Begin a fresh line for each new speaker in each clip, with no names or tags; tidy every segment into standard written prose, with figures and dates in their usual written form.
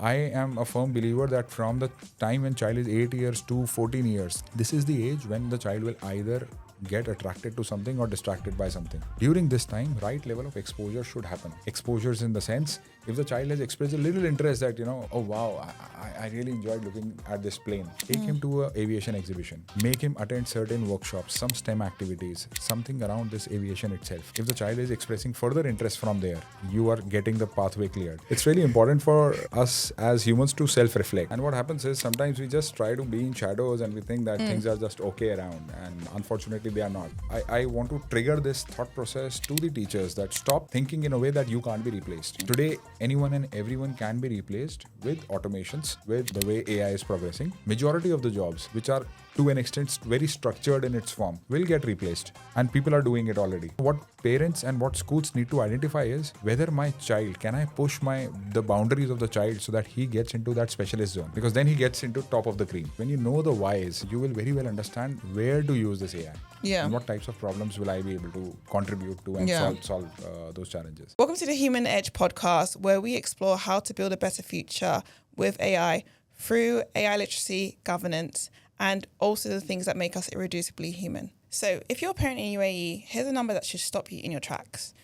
I am a firm believer that from the time when child is 8 years to 14 years, this is the age when the child will either get attracted to something or distracted by something. During this time, right level of exposure should happen. Exposures in the sense, if the child has expressed a little interest that, oh wow, I really enjoyed looking at this plane, take him to a aviation exhibition, make him attend certain workshops, some STEM activities, something around this aviation itself. If the child is expressing further interest from there, you are getting the pathway cleared. It's really important for us as humans to self-reflect. And what happens is sometimes we just try to be in shadows and we think that things are just okay around, and unfortunately they are not. I want to trigger this thought process to the teachers that stop thinking in a way that you can't be replaced. Today, anyone and everyone can be replaced with automations, with the way AI is progressing. Majority of the jobs, which are to an extent very structured in its form, will get replaced, and people are doing it already. What parents and what schools need to identify is whether my child, can I push the boundaries of the child so that he gets into that specialist zone, because then he gets into top of the cream. When you know the whys, you will very well understand where to use this AI.
Yeah.
And what types of problems will I be able to contribute to and solve those challenges.
Welcome to the Human Edge podcast, where we explore how to build a better future with AI through AI literacy, governance, and also the things that make us irreducibly human. So if you're a parent in UAE, here's a number that should stop you in your tracks.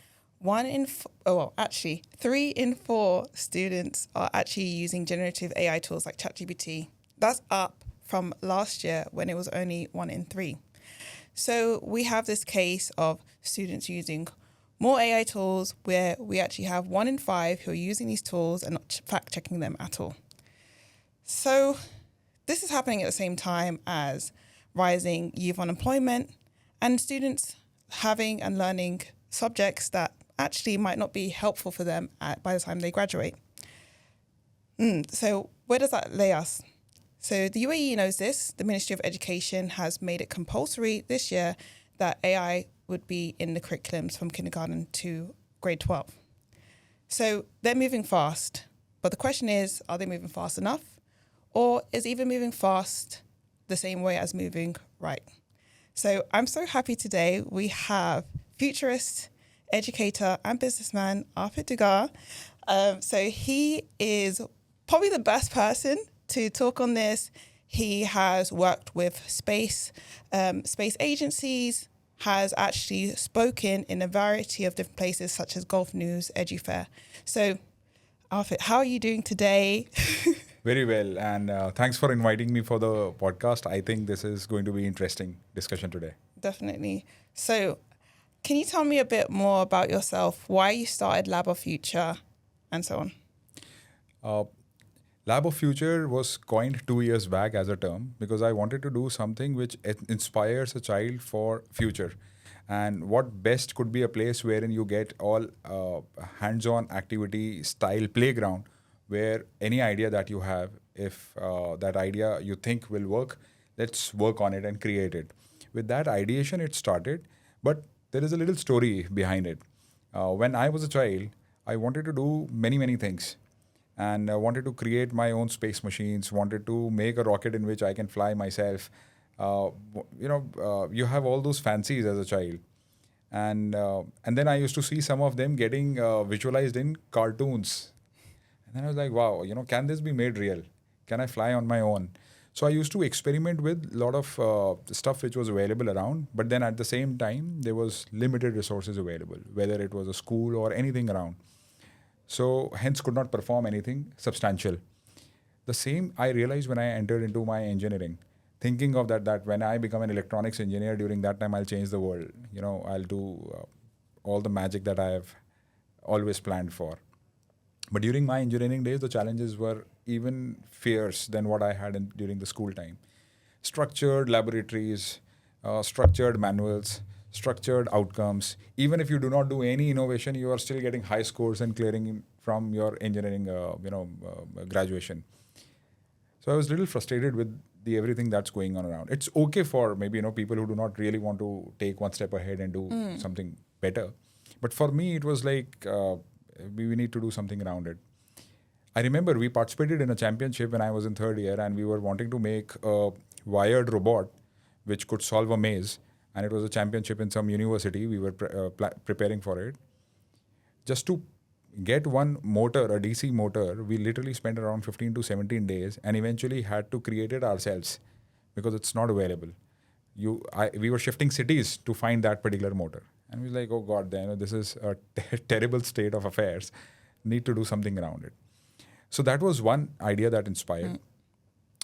3 in 4 students are actually using generative AI tools like ChatGPT. That's up from last year when it was only 1 in 3. So we have this case of students using more AI tools where we actually have 1 in 5 who are using these tools and not fact-checking them at all. So this is happening at the same time as rising youth unemployment and students having and learning subjects that actually might not be helpful for them by the time they graduate. So where does that lay us? So the UAE knows this. The Ministry of Education has made it compulsory this year that AI would be in the curriculums from kindergarten to grade 12. So they're moving fast. But the question is, are they moving fast enough? Or is even moving fast the same way as moving right? So I'm so happy today we have futurist, educator and businessman Arpit Dugar. So he is probably the best person to talk on this. He has worked with space agencies, has actually spoken in a variety of different places such as Gulf News, EduFair. So Arpit, how are you doing today?
Very well, and thanks for inviting me for the podcast. I think this is going to be interesting discussion today.
Definitely. So can you tell me a bit more about yourself, why you started Lab of Future and so on?
Lab of Future was coined 2 years back as a term because I wanted to do something which inspires a child for future. And what best could be a place wherein you get all hands-on activity style playground, where any idea that you have, if that idea you think will work, let's work on it and create it. With that ideation, it started, but there is a little story behind it. When I was a child, I wanted to do many, many things, and wanted to create my own space machines, wanted to make a rocket in which I can fly myself. You have all those fancies as a child. And then I used to see some of them getting visualized in cartoons. And then I was like, wow, can this be made real? Can I fly on my own? So I used to experiment with a lot of stuff which was available around. But then at the same time, there was limited resources available, whether it was a school or anything around. So hence could not perform anything substantial. The same I realized when I entered into my engineering, thinking of that when I become an electronics engineer, during that time I'll change the world. I'll do all the magic that I have always planned for. But during my engineering days, the challenges were even fierce than what I had during the school time. Structured laboratories, structured manuals, structured outcomes. Even if you do not do any innovation, you are still getting high scores and clearing from your engineering graduation. So I was a little frustrated with the everything that's going on around. It's okay for maybe people who do not really want to take one step ahead and do something better. But for me, it was like we need to do something around it. I remember we participated in a championship when I was in third year, and we were wanting to make a wired robot which could solve a maze. And it was a championship in some university. We were preparing for it. Just to get one motor, a DC motor, we literally spent around 15 to 17 days and eventually had to create it ourselves because it's not available. We were shifting cities to find that particular motor. And we was like, oh God, then this is a terrible state of affairs. Need to do something around it. So that was one idea that inspired.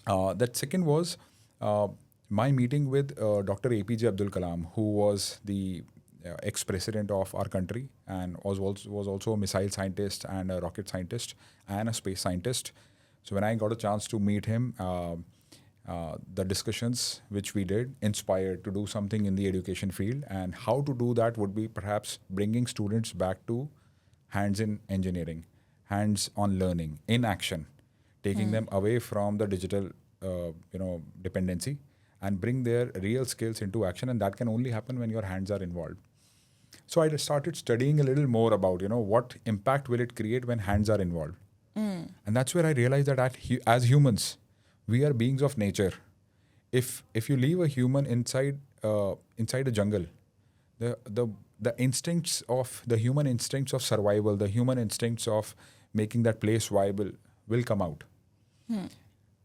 That second was my meeting with Dr. APJ Abdul Kalam, who was the ex-president of our country and was also a missile scientist and a rocket scientist and a space scientist. So when I got a chance to meet him, the discussions which we did inspired to do something in the education field, and how to do that would be perhaps bringing students back to hands-in engineering, hands-on learning, in action, taking them away from the digital dependency and bring their real skills into action, and that can only happen when your hands are involved. So I started studying a little more about what impact will it create when hands are involved, and that's where I realized that as humans, we are beings of nature. If you leave a human inside a jungle, the instincts of the human instincts of survival, the human instincts of making that place viable will come out.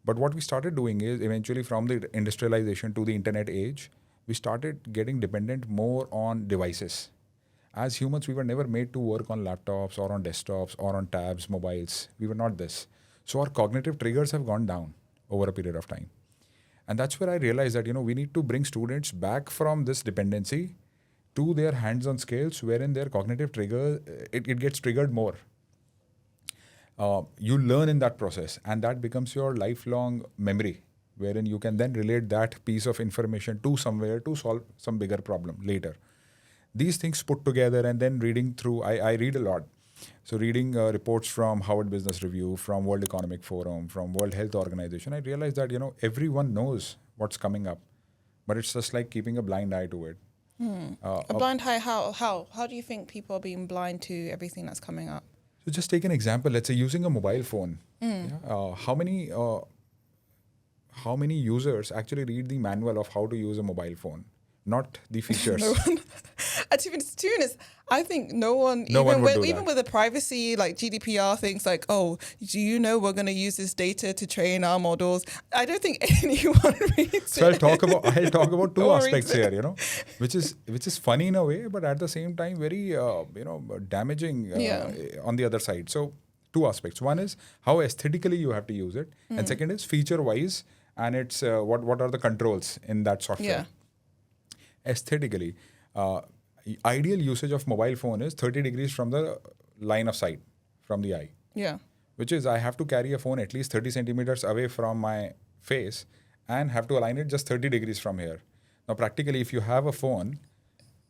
But what we started doing is, eventually from the industrialization to the internet age, we started getting dependent more on devices. As humans, we were never made to work on laptops or on desktops or on tabs, mobiles. We were not this. So our cognitive triggers have gone down over a period of time. And that's where I realized that, we need to bring students back from this dependency to their hands-on skills, wherein their cognitive trigger, it gets triggered more. You learn in that process, and that becomes your lifelong memory, wherein you can then relate that piece of information to somewhere to solve some bigger problem later. These things put together, and then reading through, I read a lot. So reading reports from Harvard Business Review, from World Economic Forum, from World Health Organization, I realized that, everyone knows what's coming up, but it's just like keeping a blind eye to it.
A blind eye, how? How do you think people are being blind to everything that's coming up?
So just take an example. Let's say using a mobile phone. How many users actually read the manual of how to use a mobile phone, not the features?
No one. To be honest, I think no one, even with the privacy, like GDPR things, like, oh, do you know we're going to use this data to train our models? I don't think anyone reads
so
it.
I'll talk about two aspects here, which is funny in a way, but at the same time very damaging on the other side. So two aspects. One is how aesthetically you have to use it, and second is feature wise, and it's what are the controls in that software. Aesthetically, ideal usage of mobile phone is 30 degrees from the line of sight, from the eye.
Yeah.
Which is, I have to carry a phone at least 30 centimeters away from my face and have to align it just 30 degrees from here. Now, practically, if you have a phone,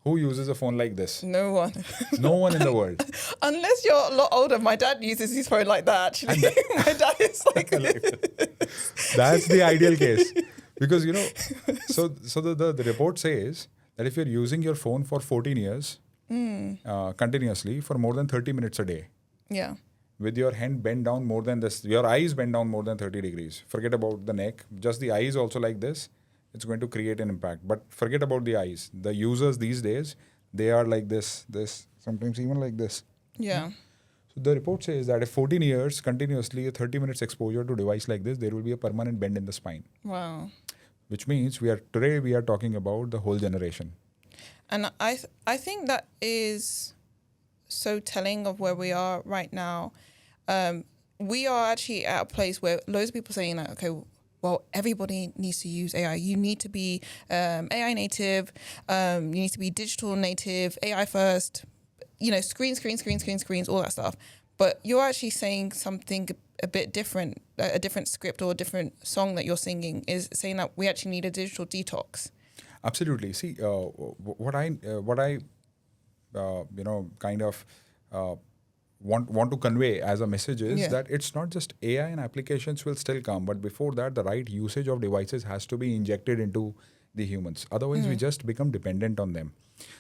who uses a phone like this?
No one.
No one in the world.
Unless you're a lot older. My dad uses his phone like that, actually. My dad is like
That's the ideal case. Because, so the report says that if you're using your phone for 14 years continuously for more than 30 minutes a day, with your hand bent down more than this, your eyes bent down more than 30 degrees, forget about the neck, just the eyes also like this, it's going to create an impact. But forget about the eyes. The users these days, they are like this, sometimes even like this.
Yeah.
So the report says that if 14 years continuously, a 30 minutes exposure to device like this, there will be a permanent bend in the spine.
Wow.
Which means we are talking about the whole generation.
And I think that is so telling of where we are right now. We are actually at a place where loads of people are saying that, okay, well, everybody needs to use AI. You need to be AI native. You need to be digital native, AI first, screens, all that stuff. But you're actually saying something a bit different, a different script or a different song that you're singing is saying that we actually need a digital detox.
Absolutely. See, what I kind of want to convey as a message is that it's not just AI and applications will still come, but before that, the right usage of devices has to be injected into the humans. Otherwise, we just become dependent on them.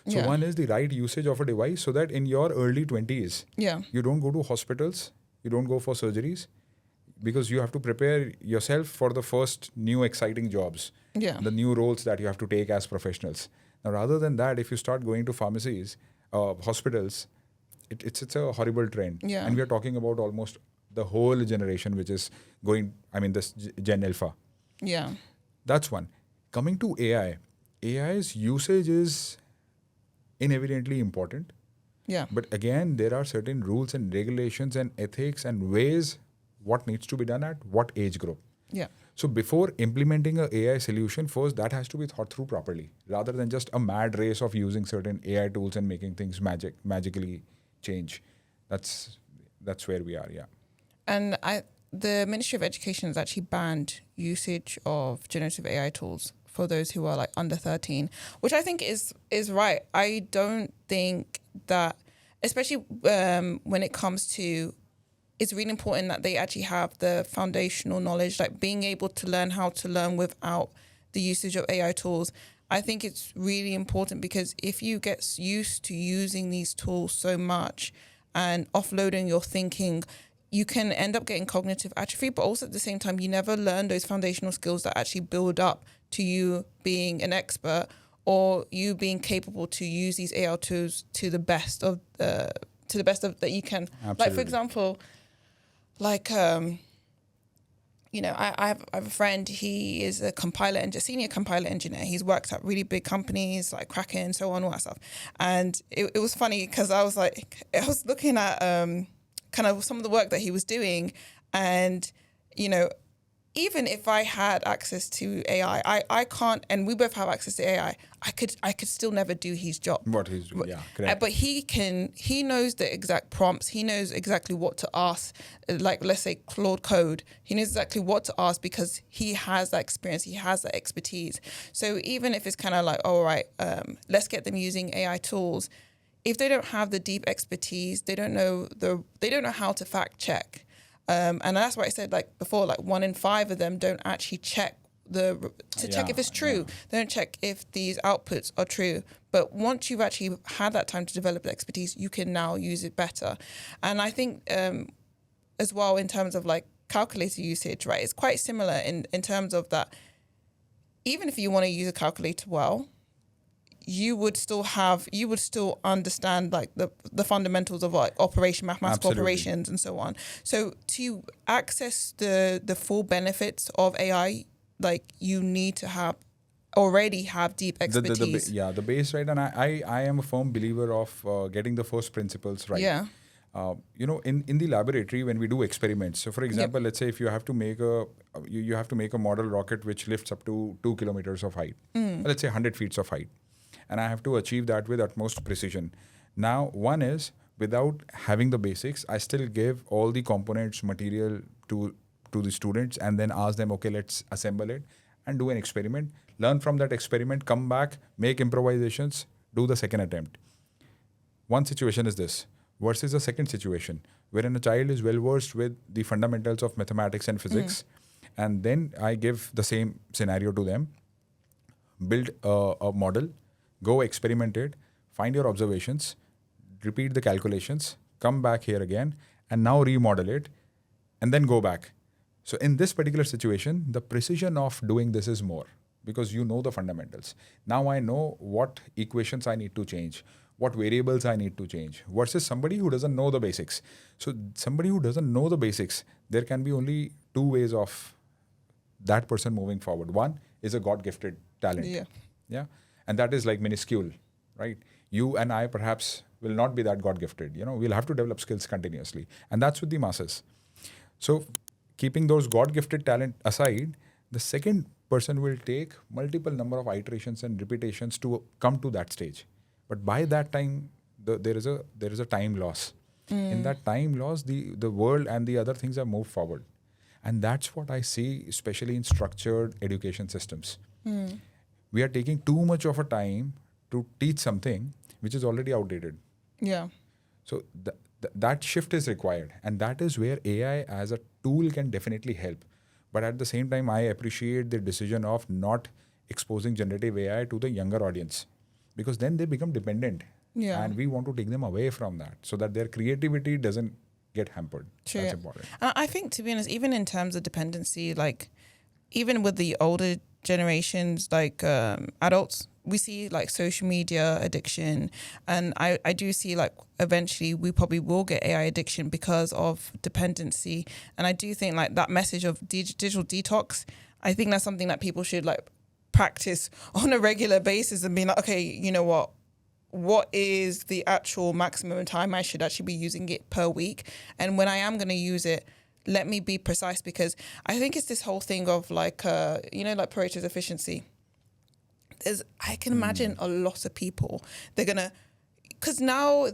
So one is the right usage of a device so that in your early 20s, you don't go to hospitals, you don't go for surgeries, because you have to prepare yourself for the first new exciting jobs, the new roles that you have to take as professionals. Now, rather than that, if you start going to pharmacies, hospitals, it's a horrible trend.
Yeah.
And we are talking about almost the whole generation, which is going, I mean, this Gen Alpha.
Yeah.
That's one. Coming to AI, AI's usage is inevitably important.
Yeah.
But again, there are certain rules and regulations and ethics and ways what needs to be done at what age group.
Yeah.
So before implementing a AI solution, first that has to be thought through properly, rather than just a mad race of using certain AI tools and making things magically change. That's where we are. Yeah.
And the Ministry of Education has actually banned usage of generative AI tools for those who are like under 13, which I think is right. I don't think that, especially when it comes to, it's really important that they actually have the foundational knowledge, like being able to learn how to learn without the usage of AI tools. I think it's really important, because if you get used to using these tools so much and offloading your thinking, you can end up getting cognitive atrophy, but also at the same time, you never learn those foundational skills that actually build up to you being an expert, or you being capable to use these AI tools to the best of that you can.
Absolutely.
Like, for example, like, I have a friend. He is a senior compiler engineer. He's worked at really big companies like Kraken, so on, all that stuff. And it was funny because I was looking at kind of some of the work that he was doing, and even if I had access to AI, I can't, and we both have access to AI, I could still never do his job.
What he's doing, yeah, correct.
But he knows the exact prompts. He knows exactly what to ask. Like, let's say Claude Code, he knows exactly what to ask because he has that experience. He has that expertise. So even if it's kind of like, all right, let's get them using AI tools. If they don't have the deep expertise, they don't know how to fact check. And that's why I said, like before, like 1 in 5 of them don't actually check check if it's true. They don't check if these outputs are true. But once you've actually had that time to develop the expertise, you can now use it better. And I think as well, in terms of like calculator usage, right, it's quite similar in terms of that. Even if you want to use a calculator well, you would still understand like the fundamentals of like mathematical
Absolutely.
operations and so on. So to access the full benefits of AI, like you need to already have deep expertise.
The base, right? And I am a firm believer of getting the first principles right.
Yeah.
In the laboratory when we do experiments. So for example, let's say if you have to make a model rocket which lifts up to 2 kilometers of height, let's say 100 feet of height. And I have to achieve that with utmost precision. Now, one is, without having the basics, I still give all the components, material to the students, and then ask them, okay, let's assemble it and do an experiment. Learn from that experiment, come back, make improvisations, do the second attempt. One situation is this, versus a second situation, wherein a child is well versed with the fundamentals of mathematics and physics, and then I give the same scenario to them, build a model, go experiment it, find your observations, repeat the calculations, come back here again, and now remodel it, and then go back. So in this particular situation, the precision of doing this is more, because you know the fundamentals. Now I know what equations I need to change, what variables I need to change, versus somebody who doesn't know the basics. So somebody who doesn't know the basics, there can be only 2 ways of that person moving forward. One is a God-gifted talent. Yeah. And that is like minuscule, right? You and I perhaps will not be that God-gifted. We'll have to develop skills continuously. And that's with the masses. So keeping those God-gifted talent aside, the second person will take multiple number of iterations and repetitions to come to that stage. But by that time, there is a time loss. In that time loss, the world and the other things have moved forward. And that's what I see, especially in structured education systems. We are taking too much of a time to teach something which is already outdated.
Yeah.
So that shift is required. And that is where AI as a tool can definitely help. But at the same time, I appreciate the decision of not exposing generative AI to the younger audience, because then they become dependent.
Yeah.
And we want to take them away from that so that their creativity doesn't get hampered.
True.
That's important.
And I think, to be honest, even in terms of dependency, like even with the older generations, like adults, we see like social media addiction, and I do see like eventually we probably will get AI addiction because of dependency. And I do think like that message of digital detox, I think that's something that people should like practice on a regular basis and be like, okay, you know what is the actual maximum time I should actually be using it per week? And when I am going to use it, let me be precise, because I think it's this whole thing of like, like Pareto's efficiency. I can imagine a lot of people, they're going to, because now,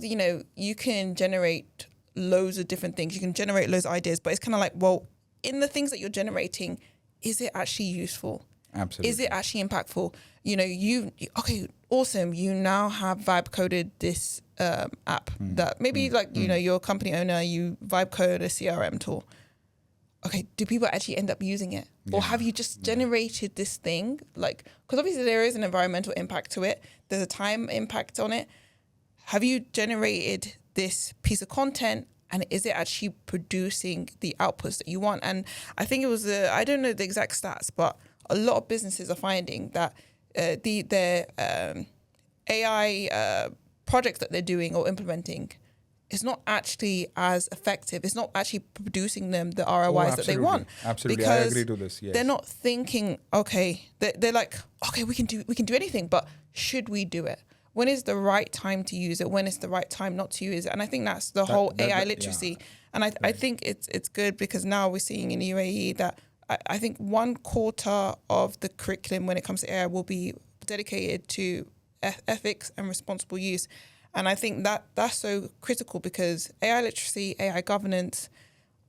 you can generate loads of different things. You can generate loads of ideas, but it's kind of like, well, in the things that you're generating, is it actually useful?
Absolutely.
Is it actually impactful? Okay, awesome. You now have vibe coded this app that maybe you're a company owner, you vibe code a CRM tool. Okay, do people actually end up using it? Yeah. Or have you just generated this thing? Like, because obviously there is an environmental impact to it. There's a time impact on it. Have you generated this piece of content, and is it actually producing the outputs that you want? And I think it was, I don't know the exact stats, but a lot of businesses are finding that their AI projects that they're doing or implementing is not actually as effective. It's not actually producing them the ROIs that they want.
Absolutely, I agree to this. Yes.
They're not thinking, okay, they're like, okay, we can do anything, but should we do it? When is the right time to use it? When is the right time not to use it? And I think that's the whole AI literacy. Yeah. And I think it's good, because now we're seeing in UAE that I think 1/4 of the curriculum when it comes to AI will be dedicated to ethics and responsible use. And I think that's so critical, because AI literacy, AI governance,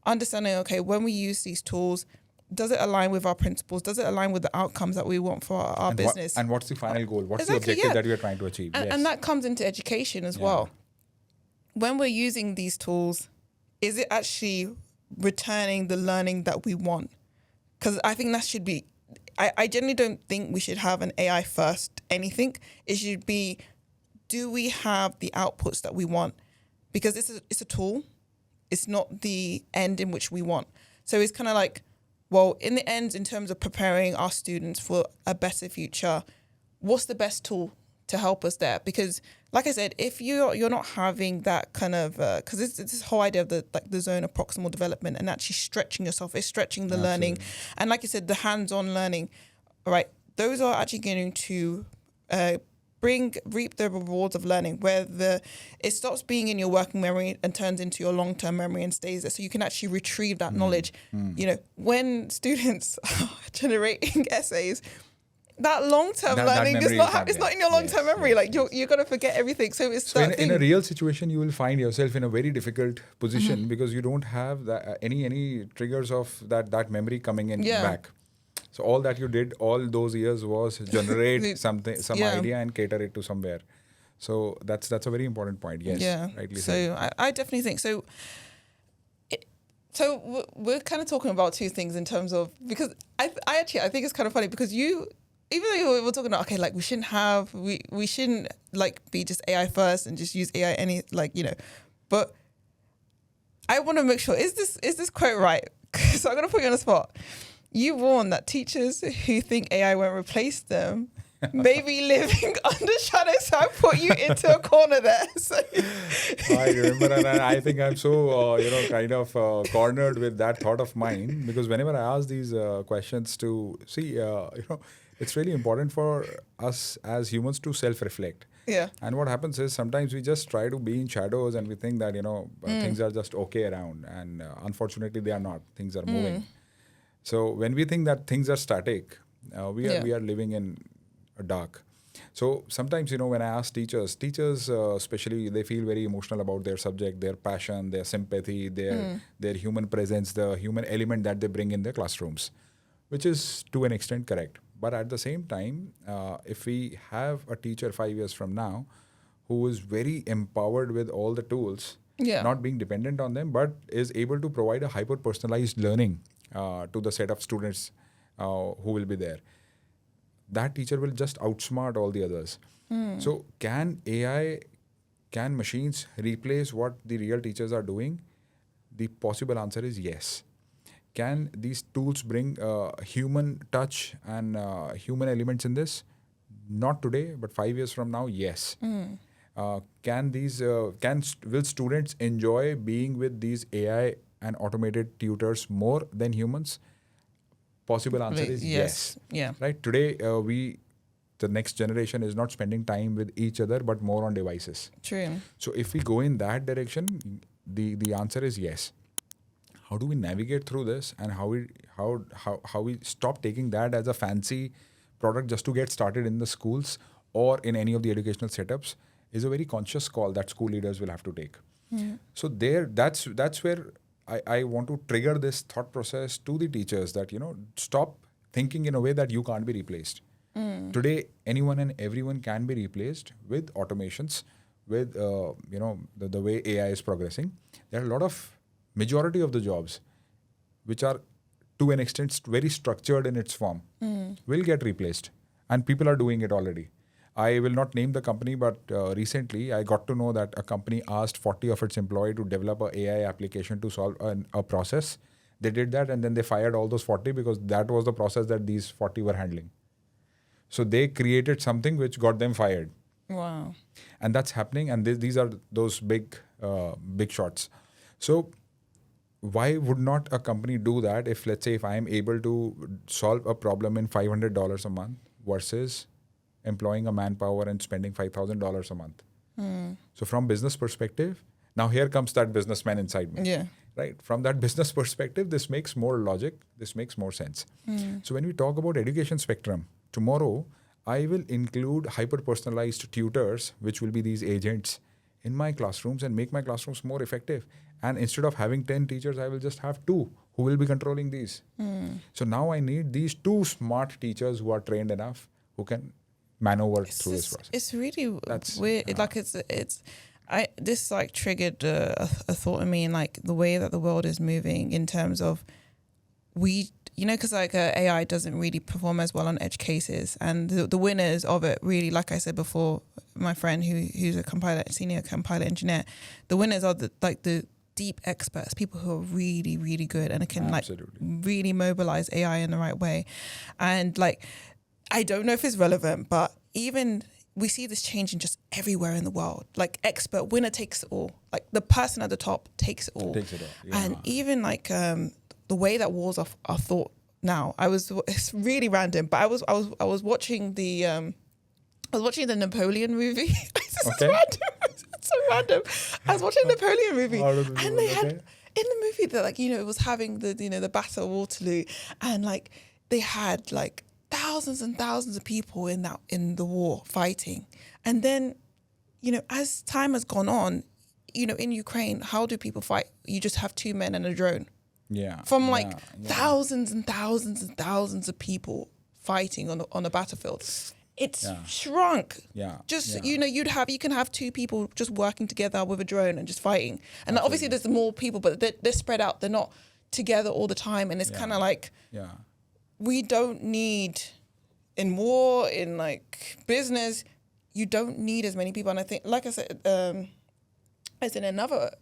understanding, okay, when we use these tools, does it align with our principles? Does it align with the outcomes that we want for our business?
And what's the final goal? What's the objective that we are trying to achieve?
And that comes into education as well. When we're using these tools, is it actually returning the learning that we want? Because I think that should be, I generally don't think we should have an AI first anything. It should be, do we have the outputs that we want? Because it's a tool. It's not the end in which we want. So it's kind of like, well, in the end, in terms of preparing our students for a better future, what's the best tool to help us there? Because like I said, if you're not having that kind of, because it's this whole idea of the zone of proximal development and actually stretching yourself, it's stretching the learning. And like you said, the hands-on learning, all right, those are actually going to reap the rewards of learning, where it stops being in your working memory and turns into your long-term memory and stays there, so you can actually retrieve that knowledge. When students are generating essays, that long-term learning is not in your long-term memory. Like you're gonna forget everything. So it's
in a real situation, you will find yourself in a very difficult position because you don't have any triggers of that memory coming in back. So all that you did all those years was generate some idea and cater it to somewhere. So that's a very important point. Yes.
Yeah. Rightly said. So I definitely think so. So we're kind of talking about two things in terms of, because I think it's kind of funny, because even though we're talking about, okay, like we shouldn't like be just AI first and just use AI but I want to make sure, is this quote right? So I'm going to put you on the spot. You warn that teachers who think AI won't replace them may be living under shadows. So I put you into a corner there. So.
I remember, and I think I'm so cornered with that thought of mine, because whenever I ask these questions to see, it's really important for us as humans to self-reflect.
Yeah.
And what happens is sometimes we just try to be in shadows and we think that things are just okay around, and unfortunately they are not. Things are moving. So when we think that things are static, we are living in a dark. So sometimes, when I ask teachers especially, they feel very emotional about their subject, their passion, their sympathy, their human presence, the human element that they bring in their classrooms, which is to an extent correct. But at the same time, if we have a teacher 5 years from now who is very empowered with all the tools, not being dependent on them, but is able to provide a hyper-personalized learning to the set of students who will be there, that teacher will just outsmart all the others. So can machines replace what the real teachers are doing? The possible answer is yes. Can these tools bring human touch and human elements in this? Not today, but 5 years from now, yes. Will students enjoy being with these AI and automated tutors more than humans? Possible answer is yes.
Yeah.
Right? Today, the next generation is not spending time with each other, but more on devices.
True.
So if we go in that direction, the answer is yes. How do we navigate through this, and how we stop taking that as a fancy product just to get started in the schools or in any of the educational setups is a very conscious call that school leaders will have to take. So that's where I want to trigger this thought process to the teachers that stop thinking in a way that you can't be replaced. Today, anyone and everyone can be replaced with automations, with the way AI is progressing. There are a lot of majority of the jobs which are to an extent very structured in its form will get replaced, and people are doing it already. I will not name the company, but recently I got to know that a company asked 40 of its employees to develop a AI application to solve a process. They did that, and then they fired all those 40 because that was the process that these 40 were handling. So they created something which got them fired.
Wow.
And that's happening, and these are those big shots. So why would not a company do that if, let's say, if I am able to solve a problem in $500 a month versus employing a manpower and spending $5,000 a month? So from business perspective, now here comes that businessman inside me.
Yeah.
Right? From that business perspective, this makes more logic. This makes more sense. So when we talk about education spectrum, tomorrow I will include hyper-personalized tutors, which will be these agents in my classrooms and make my classrooms more effective. And instead of having 10 teachers, I will just have 2 who will be controlling these. So now I need these 2 smart teachers who are trained enough, who can maneuver through this process.
It's really
That's
weird. Like this like triggered a thought in me, in like the way that the world is moving in terms of because like AI doesn't really perform as well on edge cases, and the winners of it really, like I said before, my friend who's a senior compiler engineer, the winners are the deep experts, people who are really, really good and can
Absolutely.
like really mobilize AI in the right way. And like, I don't know if it's relevant, but even we see this changing just everywhere in the world. Like expert winner takes it all. Like the person at the top takes it all.
Takes it all. Yeah.
And even like the way that wars are thought now. It's really random, but I was watching the Napoleon movie. It's
Okay.
random. It's so random. I was watching the Napoleon movie, and they had in the movie that like it was having the Battle of Waterloo, and like they had like thousands and thousands of people in the war fighting, and then as time has gone on, in Ukraine, how do people fight? You just have 2 men and a drone.
Yeah.
From thousands and thousands and thousands of people fighting on a battlefield. It's shrunk.
Yeah.
Just you can have 2 people just working together with a drone and just fighting. And obviously there's more people, but they're spread out. They're not together all the time. And it's kind of like we don't need, in war, in like business, you don't need as many people. And I think, like I said, as in another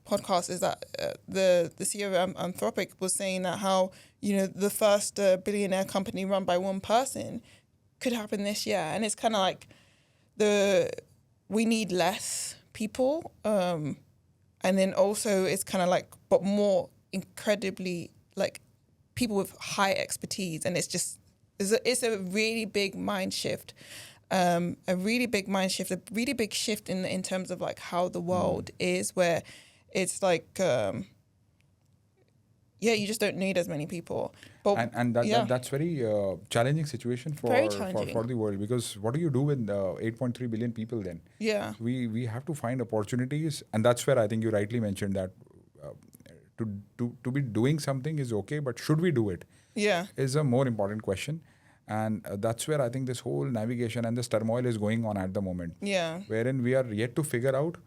podcast, is that the CEO of Anthropic was saying that how the first billionaire company run by one person could happen this year, and it's kind of like we need less people, and then also it's kind of like but more incredibly like people with high expertise, and it's a really big mind shift. A really big shift in terms of like how the world is, where it's like you just don't need as many people. But
that's very challenging situation for the world, because what do you do with 8.3 billion people then?
Yeah.
We have to find opportunities, and that's where I think you rightly mentioned that to be doing something is okay, but should we do it?
Yeah.
Is a more important question. And that's where I think this whole navigation and this turmoil is going on at the moment.
Yeah.
Wherein we are yet to figure out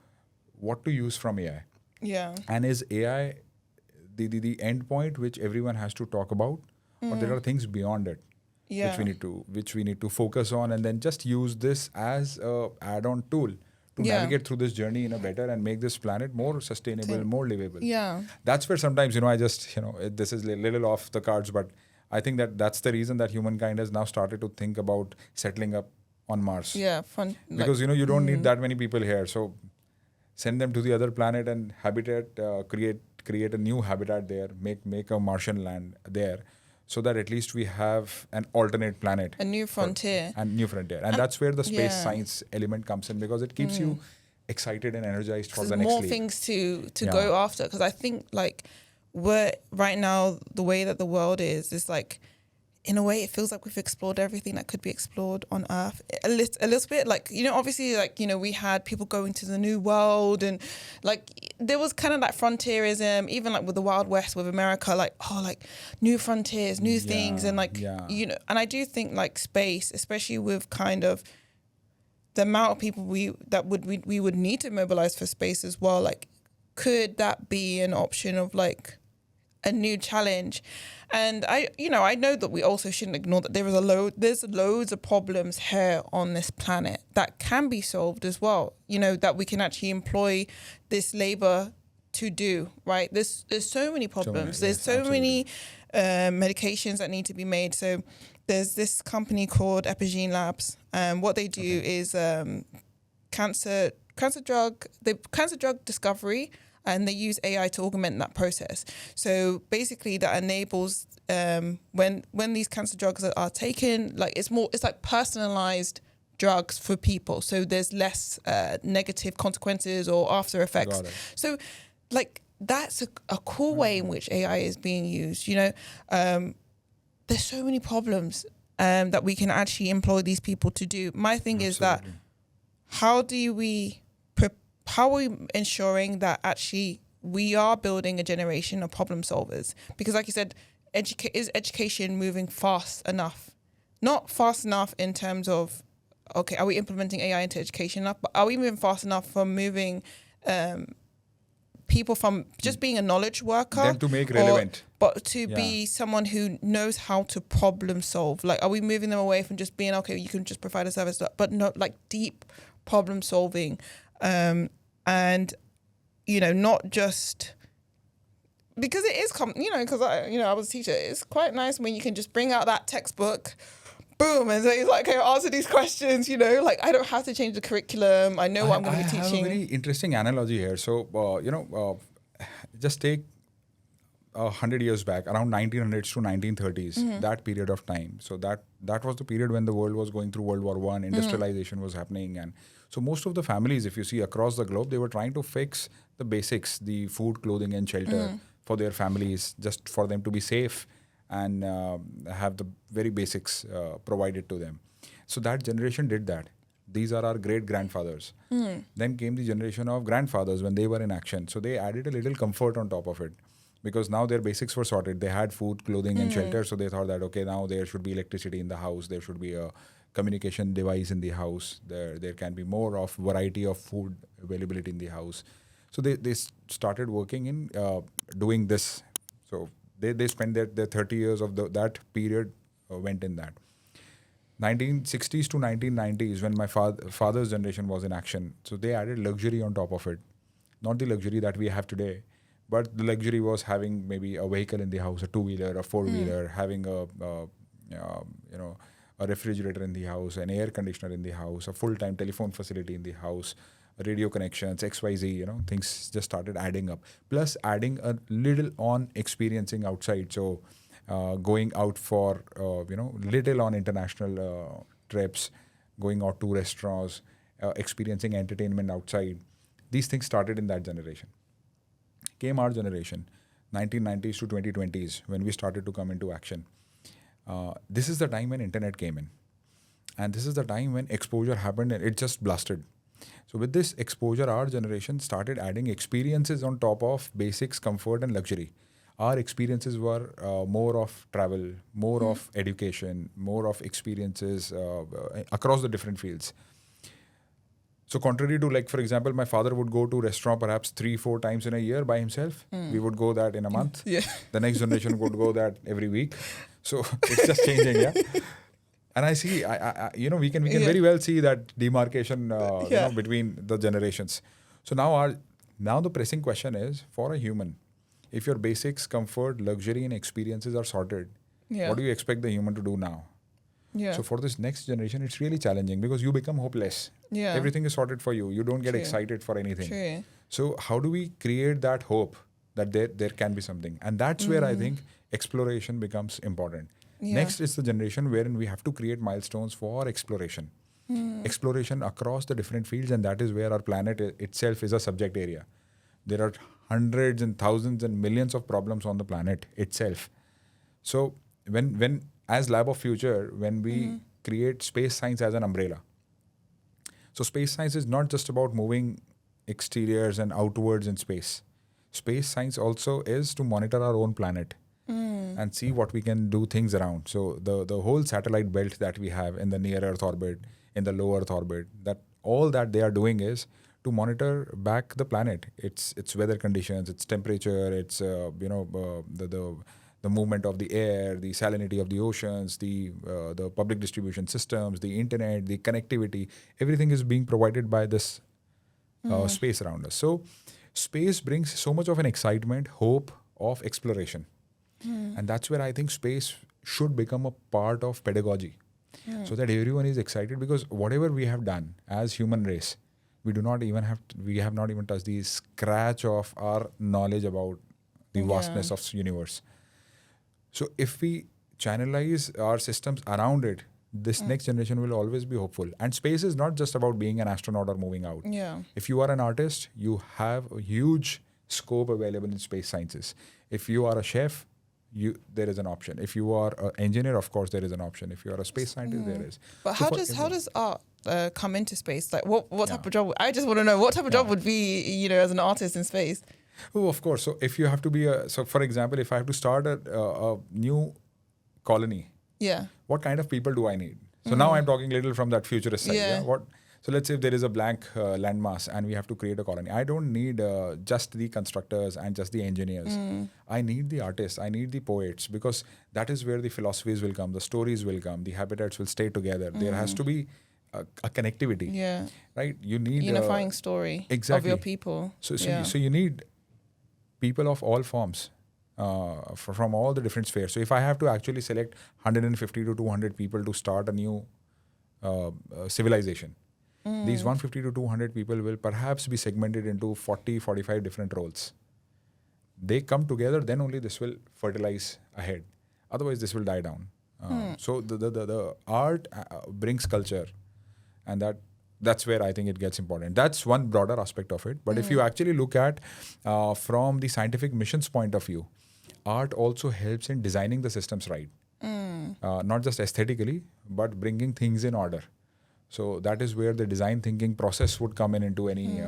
what to use from AI.
Yeah.
And is AI the end point which everyone has to talk about, or there are things beyond it which we need to focus on, and then just use this as a add-on tool to navigate through this journey in a better and make this planet more sustainable, more livable.
Yeah.
That's where sometimes I just this is a little off the cards, but I think that's the reason that humankind has now started to think about settling up on Mars.
Yeah, fun.
Because, you don't need that many people here. So send them to the other planet and create a new habitat there, make a Martian land there, so that at least we have an alternate planet.
A new frontier.
And that's where the space
yeah.
science element comes in, because it keeps you excited and energized for the next
more
leap.
things to go after. Because I think like we're right now, the way that the world is like, in a way, it feels like we've explored everything that could be explored on Earth. A little bit, like, obviously, like, we had people going to the New World, and like there was kind of like frontierism, even like with the Wild West with America, like, oh, like new frontiers, new things, and like, and I do think like space, especially with kind of the amount of people we would need to mobilize for space as well, like, could that be an option of like a new challenge? And I know that we also shouldn't ignore that there's loads of problems here on this planet that can be solved as well, that we can actually employ this labor to do, right? There's so many problems. There's so many medications that need to be made. So there's this company called Epigene Labs, and what they do is cancer drug discovery, and they use AI to augment that process. So basically that enables when these cancer drugs are taken, like it's like personalized drugs for people. So there's less negative consequences or after effects. So like that's a cool way in which AI is being used. There's so many problems that we can actually employ these people to do. My thing is that how are we ensuring that actually we are building a generation of problem solvers? Because like you said, is education moving fast enough? Not fast enough in terms of, okay, are we implementing AI into education enough? But are we moving fast enough from moving people from just being a knowledge worker,
them to make relevant,
but to be someone who knows how to problem solve? Like, are we moving them away from just being, okay, you can just provide a service, but not like deep problem solving? And not just because it is because I was a teacher. It's quite nice when you can just bring out that textbook, boom, and say, like, okay, answer these questions. Like, I don't have to change the curriculum. I know what I'm going to be teaching.
I have a very interesting analogy here. So just take 100 years back, around 1900s to 1930s, that period of time. So that was the period when the world was going through World War I, industrialization was happening. And so most of the families, if you see across the globe, they were trying to fix the basics, the food, clothing, and shelter for their families, just for them to be safe and have the very basics provided to them. So that generation did that. These are our great-grandfathers. Then came the generation of grandfathers when they were in action. So they added a little comfort on top of it, because now their basics were sorted. They had food, clothing, and shelter. So they thought that, okay, now there should be electricity in the house. There should be a communication device in the house. There can be more of variety of food availability in the house. So they started working in doing this. So they spent their 30 years of that period went in that. 1960s to 1990s, when my father's generation was in action, so they added luxury on top of it. Not the luxury that we have today, but the luxury was having maybe a vehicle in the house, a two-wheeler, a four-wheeler, having a refrigerator in the house, an air conditioner in the house, a full-time telephone facility in the house, radio connections, XYZ, things just started adding up. Plus adding a little on experiencing outside. So going out for, little on international trips, going out to restaurants, experiencing entertainment outside. These things started in that generation. Came our generation, 1990s to 2020s, when we started to come into action. This is the time when internet came in. And this is the time when exposure happened and it just blasted. So with this exposure, our generation started adding experiences on top of basics, comfort, and luxury. Our experiences were more of travel, more of education, more of experiences across the different fields. So contrary to, like, for example, my father would go to restaurant perhaps 3-4 times in a year by himself. We would go that in a month.
Yeah.
The next generation would go that every week. So it's just changing, yeah. And I see, we can very well see that demarcation, between the generations. So now the pressing question is, for a human, if your basics, comfort, luxury, and experiences are sorted, what do you expect the human to do now?
Yeah.
So for this next generation, it's really challenging because you become hopeless.
Yeah.
Everything is sorted for you. You don't get
True.
excited for anything.
True.
So how do we create that hope that there can be something? And that's where I think exploration becomes important.
Yeah.
Next is the generation wherein we have to create milestones for exploration. Exploration across the different fields, and that is where our planet itself is a subject area. There are hundreds and thousands and millions of problems on the planet itself. So when as Lab of Future, when we create space science as an umbrella, so space science is not just about moving exteriors and outwards in space. Space science also is to monitor our own planet and see what we can do things around. So the whole satellite belt that we have in the near Earth orbit, in the low Earth orbit, that all that they are doing is to monitor back the planet, its weather conditions, its temperature, its the movement of the air, the salinity of the oceans, the public distribution systems, the internet, the connectivity. Everything is being provided by this space around us. So space brings so much of an excitement, hope of exploration. And that's where I think space should become a part of pedagogy so that everyone is excited, because whatever we have done as human race, we have not even touched the scratch of our knowledge about the vastness of universe. So if we channelize our systems around it, this next generation will always be hopeful. And space is not just about being an astronaut or moving out.
Yeah.
If you are an artist, you have a huge scope available in space sciences. If you are a chef, there is an option. If you are an engineer, of course, there is an option. If you are a space scientist, there is.
But
So
how does art come into space? Like what type of job? I just want to know what type of job would be as an artist in space.
Oh, of course. So if you have to be so for example, if I have to start a new colony,
Yeah.
what kind of people do I need? So now I'm talking a little from that futurist side.
Yeah.
So let's say if there is a blank landmass and we have to create a colony. I don't need just the constructors and just the engineers. I need the artists. I need the poets, because that is where the philosophies will come, the stories will come, the habitats will stay together. There has to be a connectivity.
Yeah.
Right? You need
Unifying story of your people.
So you need people of all forms. From all the different spheres. So if I have to actually select 150 to 200 people to start a new civilization, these 150 to 200 people will perhaps be segmented into 40, 45 different roles. They come together, then only this will fertilize ahead. Otherwise, this will die down. So the art brings culture, and that's where I think it gets important. That's one broader aspect of it. But if you actually look at from the scientific missions point of view, art also helps in designing the systems right. Not just aesthetically, but bringing things in order. So that is where the design thinking process would come in into any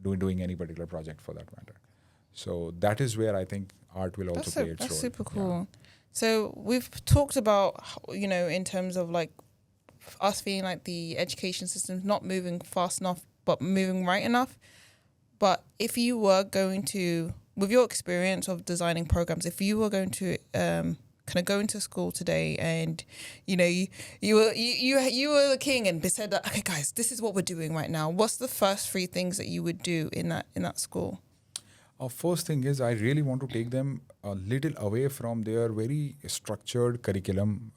doing any particular project for that matter. So that is where I think art will also play its role.
That's super cool. Yeah. So we've talked about, in terms of like us feeling like the education system's not moving fast enough, but moving right enough. But if you were going to, with your experience of designing programs, if you were going to kind of go into school today and you were the king and said that, okay guys, this is what we're doing right now, what's the first 3 things that you would do in that school?
First thing is, I really want to take them a little away from their very structured curriculum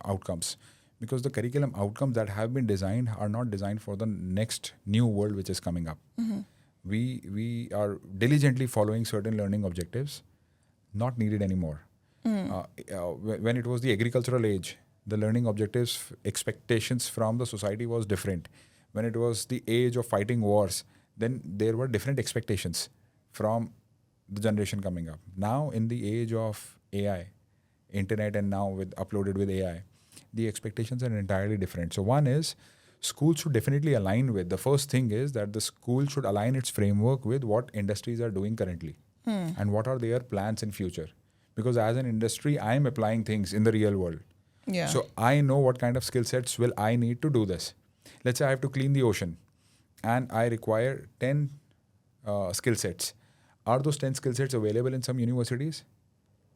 outcomes, because the curriculum outcomes that have been designed are not designed for the next new world which is coming up. We are diligently following certain learning objectives, not needed anymore. When it was the agricultural age, the learning objectives, expectations from the society was different. When it was the age of fighting wars, then there were different expectations from the generation coming up. Now, in the age of AI, internet, and now uploaded with AI, the expectations are entirely different. So one is, school should definitely align with, the first thing is that the school should align its framework with what industries are doing currently and what are their plans in future. Because as an industry, I am applying things in the real world.
Yeah.
So I know what kind of skill sets will I need to do this. Let's say I have to clean the ocean and I require 10 skill sets. Are those 10 skill sets available in some universities?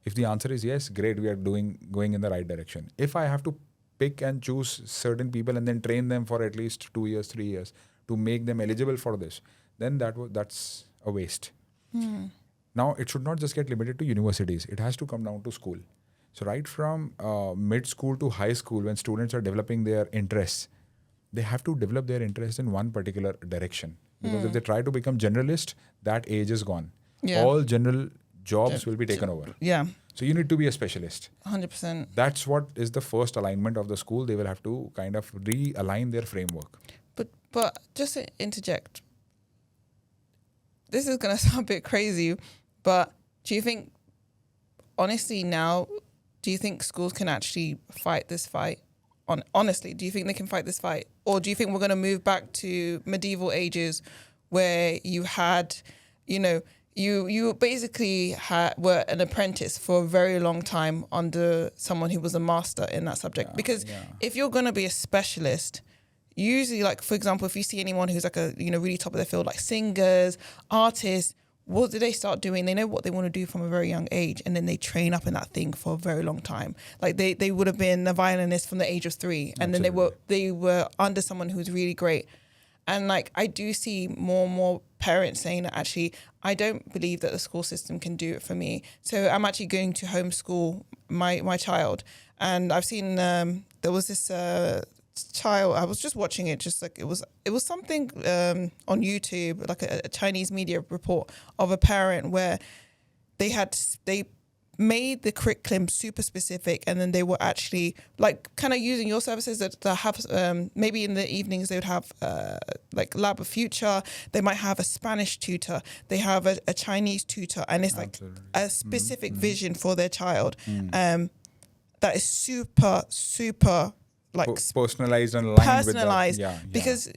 If the answer is yes, great, we are going in the right direction. If I have to pick and choose certain people and then train them for at least 2 years, 3 years to make them eligible for this, then that's a waste. Now, it should not just get limited to universities. It has to come down to school. So right from mid school to high school, when students are developing their interests, they have to develop their interest in one particular direction. Because if they try to become generalist, that age is gone.
Yeah.
All general jobs
Gen-
will be taken over.
Yeah,
So you need to be a specialist.
100%.
That's what is the first alignment of the school. They will have to kind of realign their framework.
But just to interject, this is gonna sound a bit crazy, but do you think, honestly, now, do you think schools can actually fight this fight? Honestly, do you think they can fight this fight, or do you think we're gonna move back to medieval ages, where you had, you basically were an apprentice for a very long time under someone who was a master in that subject? Because if you're gonna be a specialist, usually, like, for example, if you see anyone who's like a really top of their field, like singers, artists, what do they start doing? They know what they want to do from a very young age, and then they train up in that thing for a very long time. Like they would have been a violinist from the age of 3, and then they were under someone who's really great. And like, I do see more and more parents saying that actually, I don't believe that the school system can do it for me. So I'm actually going to homeschool my child. And I've seen there was this child, I was just watching it, just like it was something on YouTube, like a Chinese media report of a parent where they made the curriculum super specific, and then they were actually like kind of using your services that have maybe in the evenings they would have like Lab of Future, they might have a Spanish tutor, they have a Chinese tutor, and it's like a specific vision for their child that is super like
personalized and aligned
personalized
with that.
Because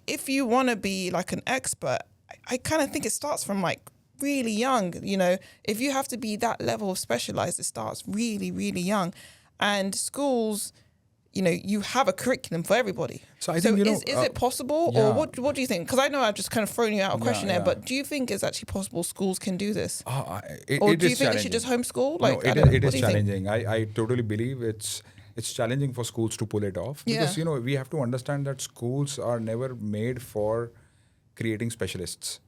if you want to be like an expert, I kind of think it starts from like really young. If you have to be that level of specialized, it starts really, really young. And schools, you have a curriculum for everybody.
So I think,
is it possible, or what do you think? Because I know I've just kind of thrown you out a question there, but do you think it's actually possible schools can do this?
Or
do you think they should just homeschool?
No, it is challenging. I totally believe it's challenging for schools to pull it off, because we have to understand that schools are never made for creating specialists.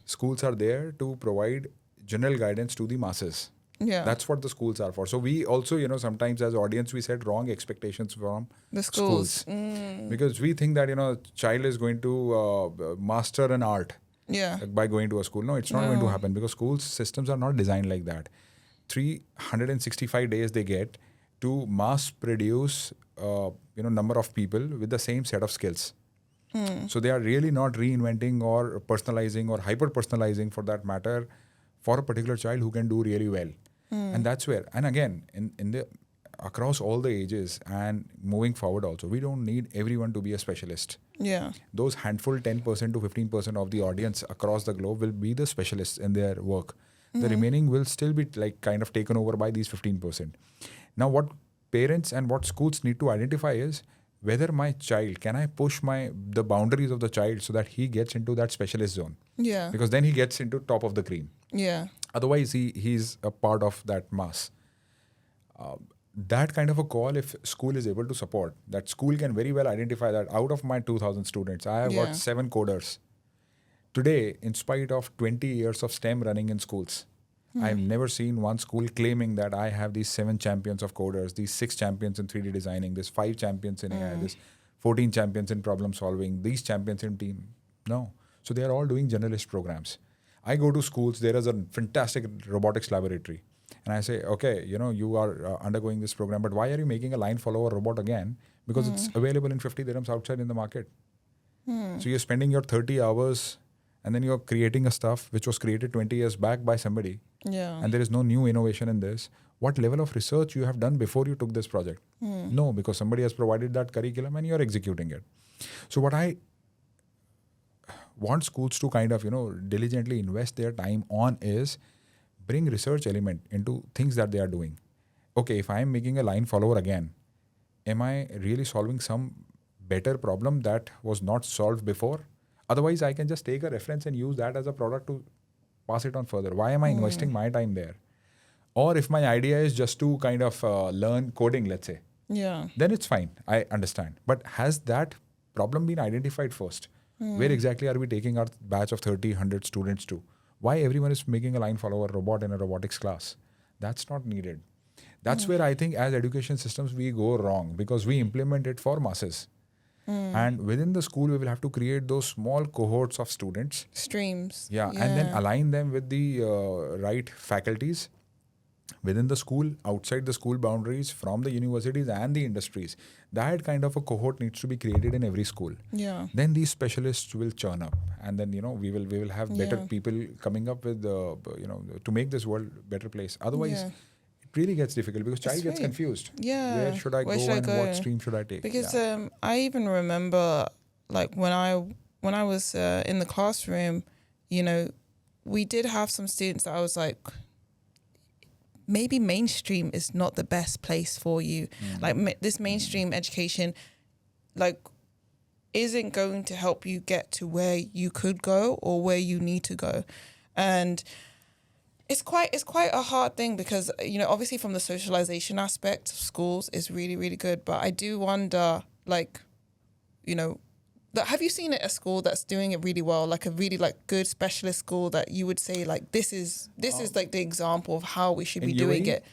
Schools are there to provide general guidance to the masses. That's what the schools are for. So we also, sometimes as audience, we set wrong expectations from
the schools.
Because we think that, a child is going to master an art by going to a school. No, it's not going to happen, because schools systems are not designed like that. 365 days they get to mass produce, number of people with the same set of skills. So they are really not reinventing or personalizing or hyper personalizing, for that matter, for a particular child who can do really well. And that's where, and again, in the across all the ages and moving forward also, we don't need everyone to be a specialist. Those handful 10% to 15% of the audience across the globe will be the specialists in their work. The remaining will still be like kind of taken over by these 15%. Now, what parents and what schools need to identify is whether my child, can I push the boundaries of the child so that he gets into that specialist zone? Because then he gets into top of the cream. Otherwise, he's a part of that mass. That kind of a call, if school is able to support, that school can very well identify that out of my 2,000 students, I have got 7 coders. Today, in spite of 20 years of STEM running in schools, I've never seen one school claiming that I have these 7 champions of coders, these 6 champions in 3D designing, this 5 champions in AI, this 14 champions in problem solving, these champions in team. No. So they are all doing generalist programs. I go to schools, there is a fantastic robotics laboratory. And I say, okay, you are undergoing this program, but why are you making a line follower robot again? Because it's available in 50 dirhams outside in the market. So you're spending your 30 hours and then you're creating a stuff which was created 20 years back by somebody. And there is no new innovation in this. What level of research you have done before you took this project? No, because somebody has provided that curriculum and you're executing it. So what I want schools to kind of, diligently invest their time on is bring research element into things that they are doing. Okay, if I am making a line follower again, am I really solving some better problem that was not solved before? Otherwise, I can just take a reference and use that as a product to pass it on further. Why am I investing my time there? Or if my idea is just to kind of learn coding, let's say, then it's fine. I understand. But has that problem been identified first? Where exactly are we taking our batch of 30, 100 students to? Why everyone is making a line follower robot in a robotics class? That's not needed. That's where I think as education systems we go wrong, because we implement it for masses. And within the school, we will have to create those small cohorts of students.
Streams.
Yeah, and then align them with the right faculties within the school, outside the school boundaries, from the universities and the industries. That kind of a cohort needs to be created in every school.
Yeah.
Then these specialists will churn up, and then we will have better
Yeah.
people coming up with to make this world a better place. Otherwise,
Yeah.
it really gets difficult because child
It's
gets
really-
confused.
Yeah.
Where should I
Where
go
should I
and
go?
what stream should I take?
Because
Yeah.
I even remember, like when I was in the classroom, we did have some students that I was like, maybe mainstream is not the best place for you. Like this mainstream education, like, isn't going to help you get to where you could go or where you need to go, and it's quite a hard thing because obviously from the socialization aspect of schools is really, really good, but I do wonder, like, have you seen it a school that's doing it really well, like a really like good specialist school that you would say like this is like the example of how we should be
In
doing
UAE?
it?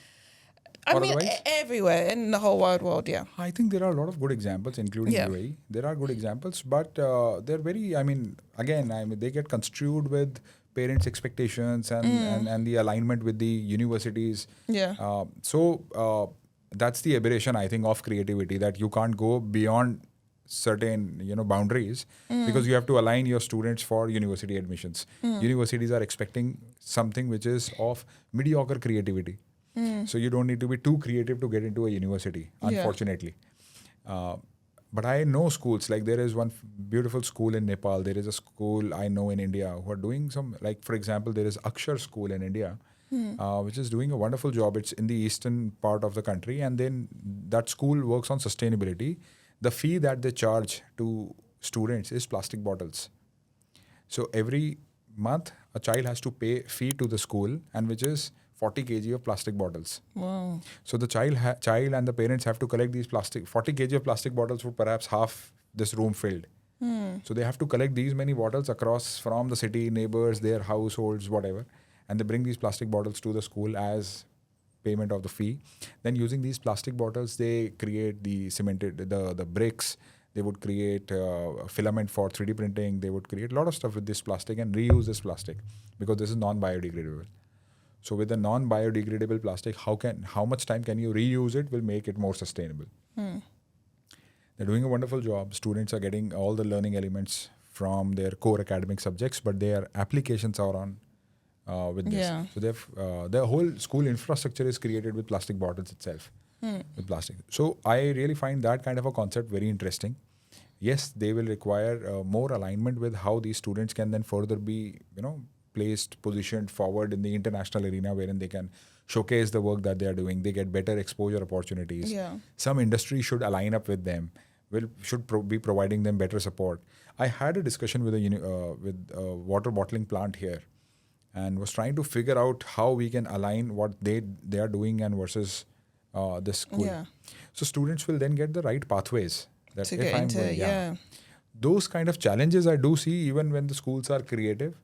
I
Or
mean,
otherwise?
everywhere in the whole wide world, yeah.
I think there are a lot of good examples, including
Yeah.
UAE. There are good examples, but they're very, they get construed with parents' expectations and the alignment with the universities.
Yeah.
That's the aberration, I think, of creativity, that you can't go beyond certain boundaries because you have to align your students for university admissions. Universities are expecting something which is of mediocre creativity. So you don't need to be too creative to get into a university,
Yeah.
unfortunately. But I know schools, like there is one beautiful school in Nepal. There is a school I know in India who are doing some, like for example, there is Akshar School in India, which is doing a wonderful job. It's in the eastern part of the country. And then that school works on sustainability. The fee that they charge to students is plastic bottles. So every month, a child has to pay fee to the school, and which is 40 kg of plastic bottles.
Wow.
So the child and the parents have to collect these 40 kg of plastic bottles for perhaps half this room filled. So they have to collect these many bottles across from the city, neighbors, their households, whatever, and they bring these plastic bottles to the school as payment of the fee. Then using these plastic bottles, they create the the bricks. They would create filament for 3D printing. They would create a lot of stuff with this plastic and reuse this plastic because this is non-biodegradable. So with the non-biodegradable plastic, how much time can you reuse it will make it more sustainable. They're doing a wonderful job. Students are getting all the learning elements from their core academic subjects, but their applications are on with this.
Yeah.
So their whole school infrastructure is created with plastic bottles itself, with plastic. So I really find that kind of a concept very interesting. Yes, they will require more alignment with how these students can then further be, placed, positioned forward in the international arena, wherein they can showcase the work that they are doing. They get better exposure opportunities.
Yeah.
Some industry should align up with them. Should be providing them better support. I had a discussion with a water bottling plant here, and was trying to figure out how we can align what they are doing and versus this school.
Yeah.
So students will then get the right pathways. That
To
if
get
I'm
into
going,
yeah.
those kind of challenges I do see even when the schools are creative.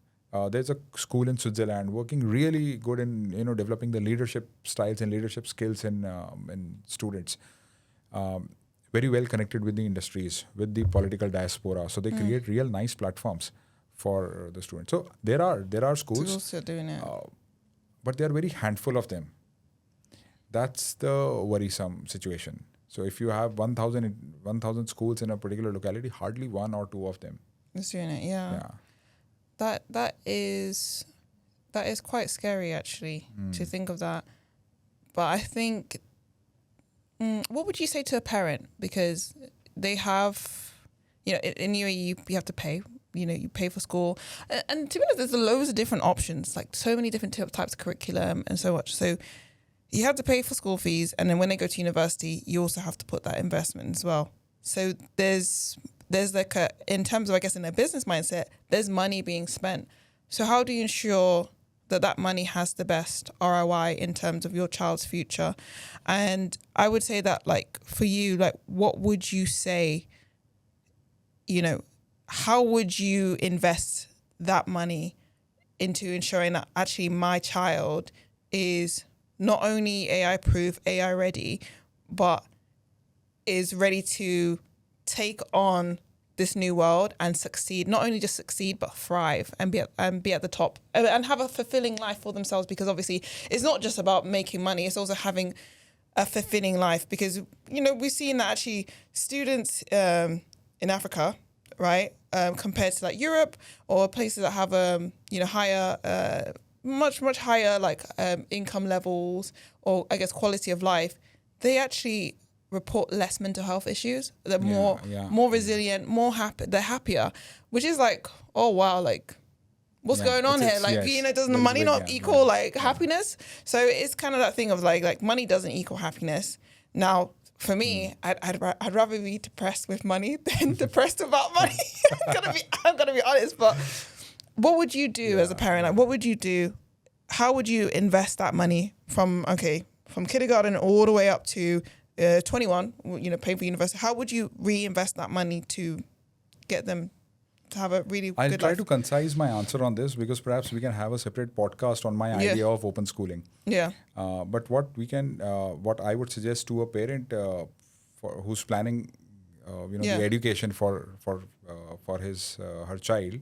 There's a school in Switzerland working really good in developing the leadership styles and leadership skills in students. Very well connected with the industries, with the political diaspora. So they create real nice platforms for the students. So there are schools,
Schools are doing it.
but there are very handful of them. That's the worrisome situation. So if you have 1,000 schools in a particular locality, hardly one or two of them.
It's doing it. Yeah.
Yeah.
That is quite scary actually to think of that. But I think, what would you say to a parent, because they have, in UAE you have to pay. You pay for school, and to be honest, there's loads of different options, like so many different types of curriculum and so much. So you have to pay for school fees, and then when they go to university, you also have to put that investment as well. So there's like in terms of, I guess, in their business mindset, there's money being spent. So how do you ensure that money has the best ROI in terms of your child's future? And I would say that, like, for you, like, what would you say, how would you invest that money into ensuring that actually my child is not only AI proof, AI ready, but is ready to take on this new world and succeed, not only just succeed, but thrive and be at the top and have a fulfilling life for themselves. Because obviously it's not just about making money, it's also having a fulfilling life. Because, we've seen that actually students in Africa, right, compared to like Europe or places that have, higher, much higher like income levels or I guess quality of life, they actually report less mental health issues. They're more resilient, more happy. They're happier, which is like, oh wow, like what's going on here? Like, doesn't the money not equal like happiness? So it's kind of that thing of like money doesn't equal happiness. Now, for me, I'd rather be depressed with money than depressed without money. I'm gonna be honest. But what would you do as a parent? Like, what would you do? How would you invest that money from kindergarten all the way up to 21, pay for university? How would you reinvest that money to get them to have a really
I'll
good
try
life?
to concise my answer on this because perhaps we can have a separate podcast on my idea of open schooling.
Yeah.
But what I would suggest to a parent who's planning, the education for his her child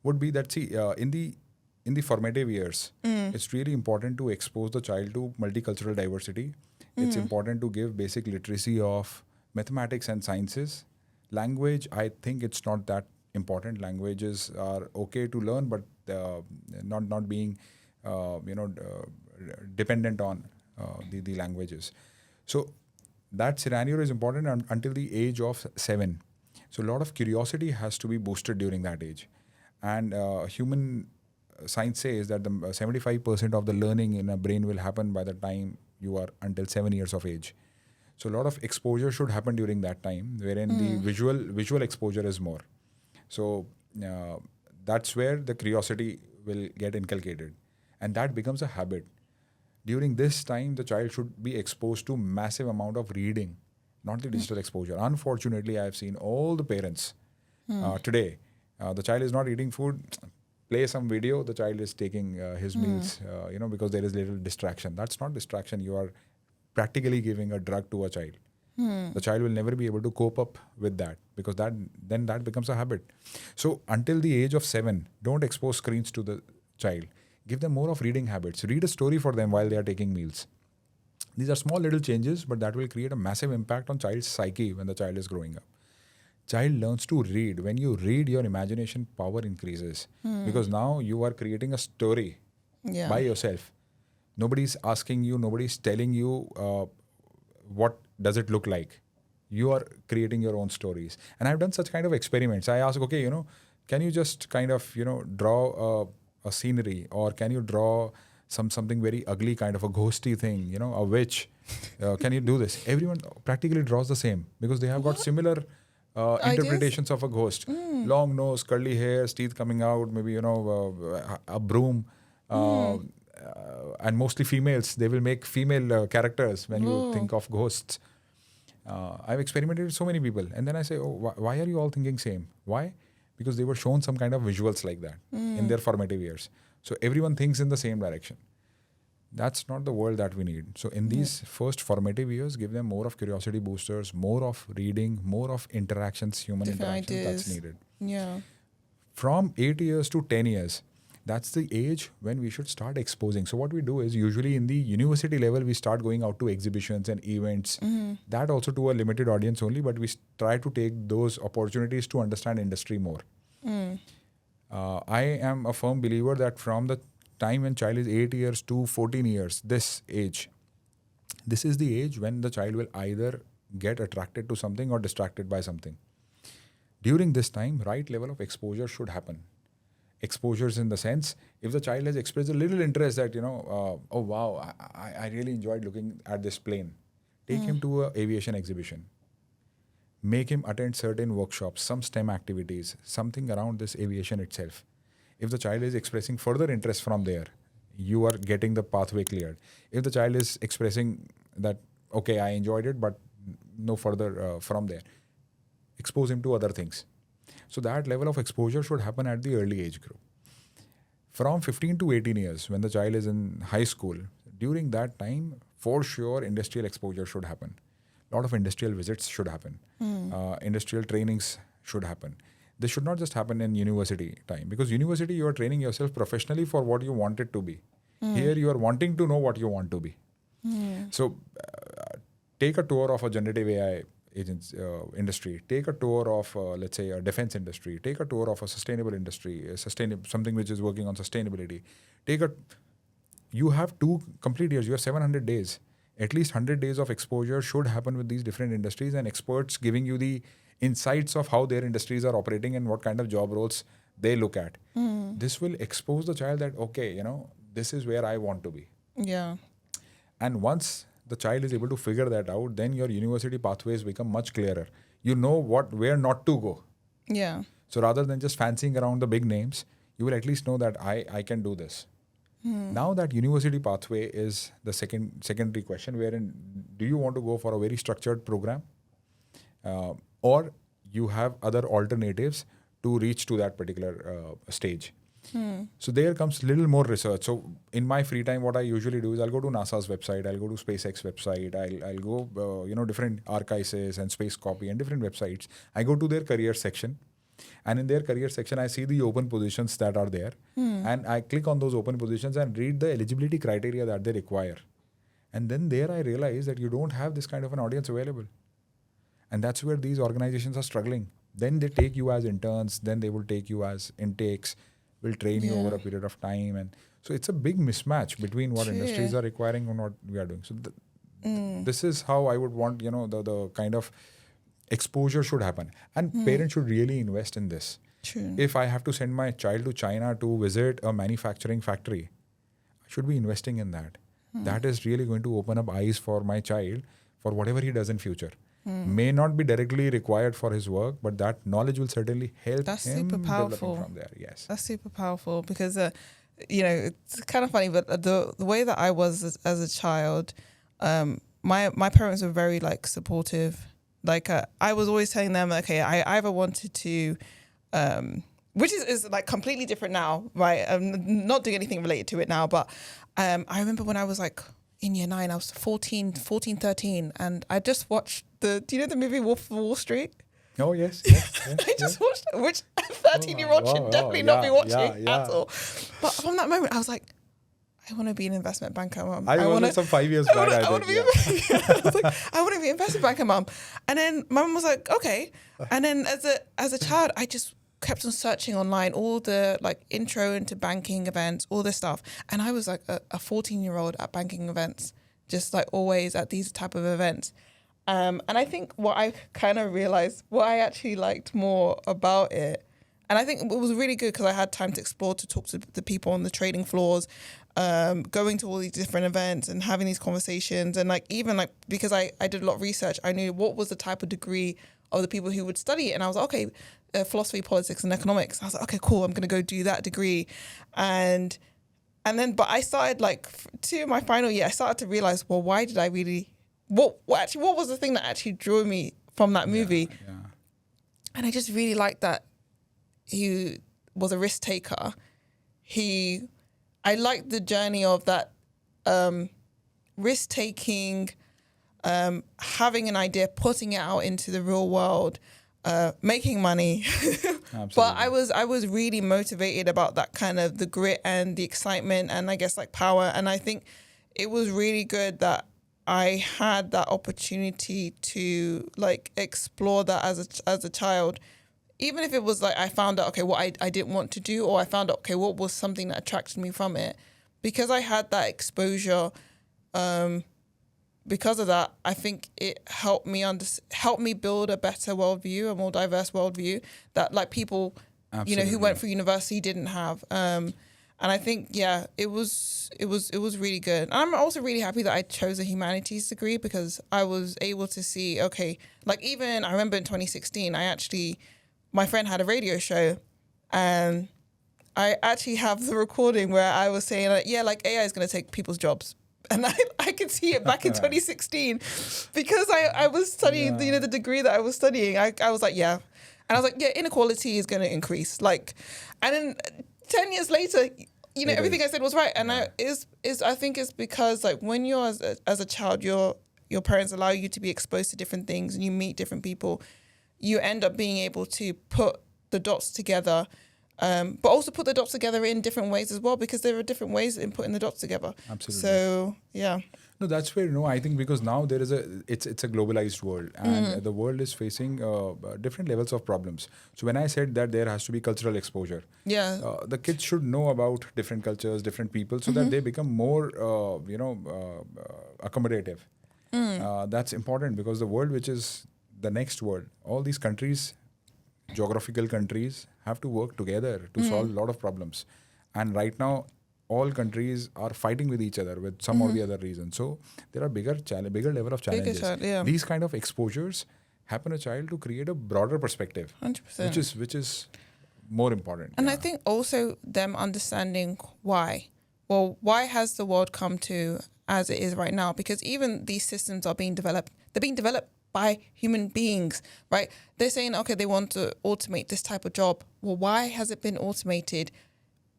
would be that in the formative years, it's really important to expose the child to multicultural diversity. It's important to give basic literacy of mathematics and sciences. Language, I think it's not that important. Languages are okay to learn, but not being, dependent on the languages. So that scenario is important until the age of 7. So a lot of curiosity has to be boosted during that age. And human science says that the 75% of the learning in a brain will happen by the time you are until 7 years of age. So a lot of exposure should happen during that time, wherein the visual exposure is more. So that's where the curiosity will get inculcated, and that becomes a habit. During this time, the child should be exposed to massive amount of reading, not the digital exposure. Unfortunately, I have seen all the parents today. The child is not eating food. Play some video. The child is taking his meals. Because there is little distraction. That's not distraction. You are practically giving a drug to a child. The child will never be able to cope up with that because that becomes a habit. So until the age of 7, don't expose screens to the child. Give them more of reading habits. Read a story for them while they are taking meals. These are small little changes, but that will create a massive impact on child's psyche when the child is growing up. Child learns to read. When you read, your imagination power increases because now you are creating a story by yourself. Nobody's asking you, nobody's telling you what does it look like. You are creating your own stories. And I've done such kind of experiments. I ask, okay, can you just kind of, draw a scenery, or can you draw something very ugly, kind of a ghosty thing, a witch? Can you do this? Everyone practically draws the same because they have got similar interpretations of a ghost. Long nose, curly hairs, teeth coming out, maybe, a broom. And mostly females, they will make female characters when you think of ghosts. I've experimented with so many people. And then I say, why are you all thinking same? Why? Because they were shown some kind of visuals like that in their formative years. So everyone thinks in the same direction. That's not the world that we need. So in these first formative years, give them more of curiosity boosters, more of reading, more of interactions, human
Different
interactions
ideas.
that's needed.
Yeah.
From 8 years to 10 years, that's the age when we should start exposing. So what we do is usually in the university level, we start going out to exhibitions and events. That also to a limited audience only, but we try to take those opportunities to understand industry more. I am a firm believer that from the time when child is 8 years to 14 years, this is the age when the child will either get attracted to something or distracted by something. During this time, right level of exposure should happen. Exposures in the sense, if the child has expressed a little interest that, oh wow, I really enjoyed looking at this plane, take him to an aviation exhibition. Make him attend certain workshops, some STEM activities, something around this aviation itself. If the child is expressing further interest from there, you are getting the pathway cleared. If the child is expressing that, okay, I enjoyed it, but no further from there, expose him to other things. So that level of exposure should happen at the early age group. From 15 to 18 years, when the child is in high school, during that time, for sure, industrial exposure should happen. A lot of industrial visits should happen. Industrial trainings should happen. This should not just happen in university time, because university you are training yourself professionally for what you want it to be. Here you are wanting to know what you want to be. So take a tour of a generative AI agents industry. Take a tour of let's say a defense industry. Take a tour of a sustainable industry, something which is working on sustainability. You have 2 complete years. You have 700 days. At least 100 days of exposure should happen with these different industries, and experts giving you the insights of how their industries are operating and what kind of job roles they look at. This will expose the child that, okay, this is where I want to be.
Yeah.
And once the child is able to figure that out, then your university pathways become much clearer. You know where not to go.
Yeah.
So rather than just fancying around the big names, you will at least know that I can do this. Now that university pathway is the secondary question, wherein do you want to go for a very structured program, or you have other alternatives to reach to that particular stage. So there comes little more research. So in my free time, what I usually do is I'll go to NASA's website, I'll go to SpaceX website, I'll go different Archises and Space Copy and different websites. I go to their career section, and in their career section, I see the open positions that are there, and I click on those open positions and read the eligibility criteria that they require. And then there I realize that you don't have this kind of an audience available. And that's where these organizations are struggling. Then they take you as interns, then they will take you as intakes, will train you over a period of time. And so it's a big mismatch between what industries are requiring and what we are doing. So this is how I would want, the kind of exposure should happen. And parents should really invest in this.
True.
If I have to send my child to China to visit a manufacturing factory, I should be investing in that. That is really going to open up eyes for my child for whatever he does in future. May not be directly required for his work, but that knowledge will certainly help
That's
him
super powerful.
developing from there. Yes.
That's super powerful because, it's kind of funny, but the way that I was as a child, my parents were very supportive. I was always telling them, okay, I either wanted to, which is completely different now, right? I'm not doing anything related to it now, but I remember when I was in year 9, I was 14, 13, and I just watched do you know the movie Wolf of Wall Street?
Oh, yes.
I just watched it, which a 13-year-old should definitely not be watching at all. But from that moment, I was like, I want to be an investment banker, mum.
I was some 5 years back.
I want to be I want to be an investment banker, mum. And then my mum was like, okay. And then as a child, I just kept on searching online, all the intro into banking events, all this stuff. And I was a 14-year-old at banking events, just always at these type of events. And I think what I kind of realized, what I actually liked more about it, and I think it was really good because I had time to explore, to talk to the people on the trading floors, going to all these different events and having these conversations. And even because I did a lot of research, I knew what was the type of degree of the people who would study it. And I was like, okay, philosophy, politics and economics. I was like, okay, cool, I'm going to go do that degree. And then, but I started to my final year, I started to realize, well, why did I really... What was the thing that actually drew me from that movie?
Yeah.
And I just really liked that he was a risk taker. I liked the journey of that risk taking, having an idea, putting it out into the real world, making money. But I was really motivated about that kind of the grit and the excitement and I guess power. And I think it was really good that I had that opportunity to explore that as a child, even if it was I found out, okay, what I didn't want to do, or I found out, okay, what was something that attracted me from it. Because I had that exposure, because of that, I think it helped me build a better worldview, a more diverse worldview that people, who went through university didn't have. And I think, it was really good. And I'm also really happy that I chose a humanities degree because I was able to see, okay, even I remember in 2016, my friend had a radio show and I actually have the recording where I was saying, AI is going to take people's jobs. And I could see it back in 2016 because I was studying, the degree that I was studying. I was like, yeah. And I was like, yeah, inequality is going to increase. And then 10 years later, you know,
It
everything
is.
I said was right. And
Yeah.
I think it's because like when you're as a child, your parents allow you to be exposed to different things and you meet different people, you end up being able to put the dots together, but also put the dots together in different ways as well, because there are different ways in putting the dots together.
Absolutely.
So yeah.
No, that's where I think because now there is it's a globalized world, and the world is facing different levels of problems. So when I said that there has to be cultural exposure,
Yeah.
the kids should know about different cultures, different people, so that they become more accommodative. That's important because the world, which is the next world, all these countries, geographical countries, have to work together to solve a lot of problems. And right now, all countries are fighting with each other with some or the other reason. So there are bigger level of
Bigger
challenges.
child, yeah.
These kind of exposures happen a child to create a broader perspective,
100%.
which is more important.
And
yeah.
I think also them understanding why. Well, why has the world come to as it is right now? Because even these systems are being developed. They're being developed by human beings, right? They're saying, okay, they want to automate this type of job. Well, why has it been automated?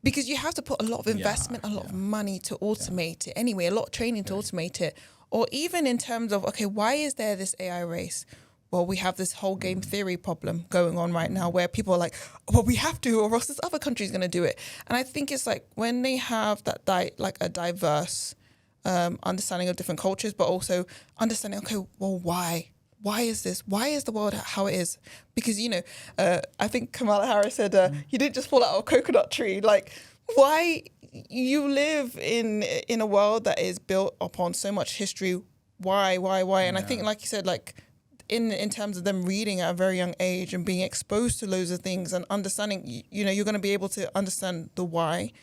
Because you have to put a lot of investment, a lot of money to automate it anyway, a lot of training to automate it. Or even in terms of, okay, why is there this AI race? Well, we have this whole game theory problem going on right now where people are like, well, we have to, or else this other country's going to do it. And I think it's like when they have that like a diverse understanding of different cultures, but also understanding, okay, well, why? Why is this? Why is the world how it is? Because, you know, I think Kamala Harris said, you didn't just fall out of a coconut tree. Like, why? You live in a world that is built upon so much history. Why? And I think, like you said, like, in terms of them reading at a very young age and being exposed to loads of things and understanding, you know, you're going to be able to understand the why.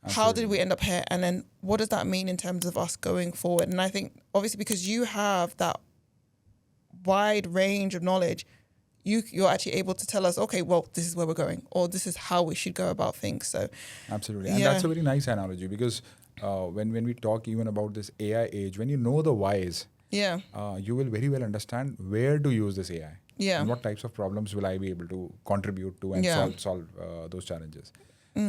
How did we end up here? And then what does that mean in terms of us going forward? And I think, obviously, because you have that wide range of knowledge, you're actually able to tell us, okay, well, this is where we're going, or this is how we should go about things. So
Absolutely. And that's a very nice analogy because when we talk even about this AI age, when you know the whys, you will very well understand where to use this AI. And what types of problems will I be able to contribute to and solve those challenges.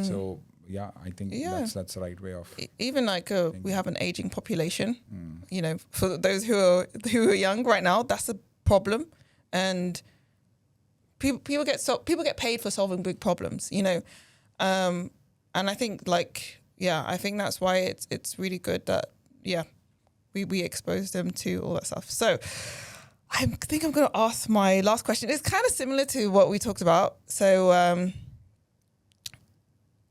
So yeah, I think that's the right way of
even like we have an aging population. You know, for those who are young right now, that's a problem, and people get paid for solving big problems. You know, and I think like I think that's why it's really good that we expose them to all that stuff. So I think I'm going to ask my last question. It's kind of similar to what we talked about. So.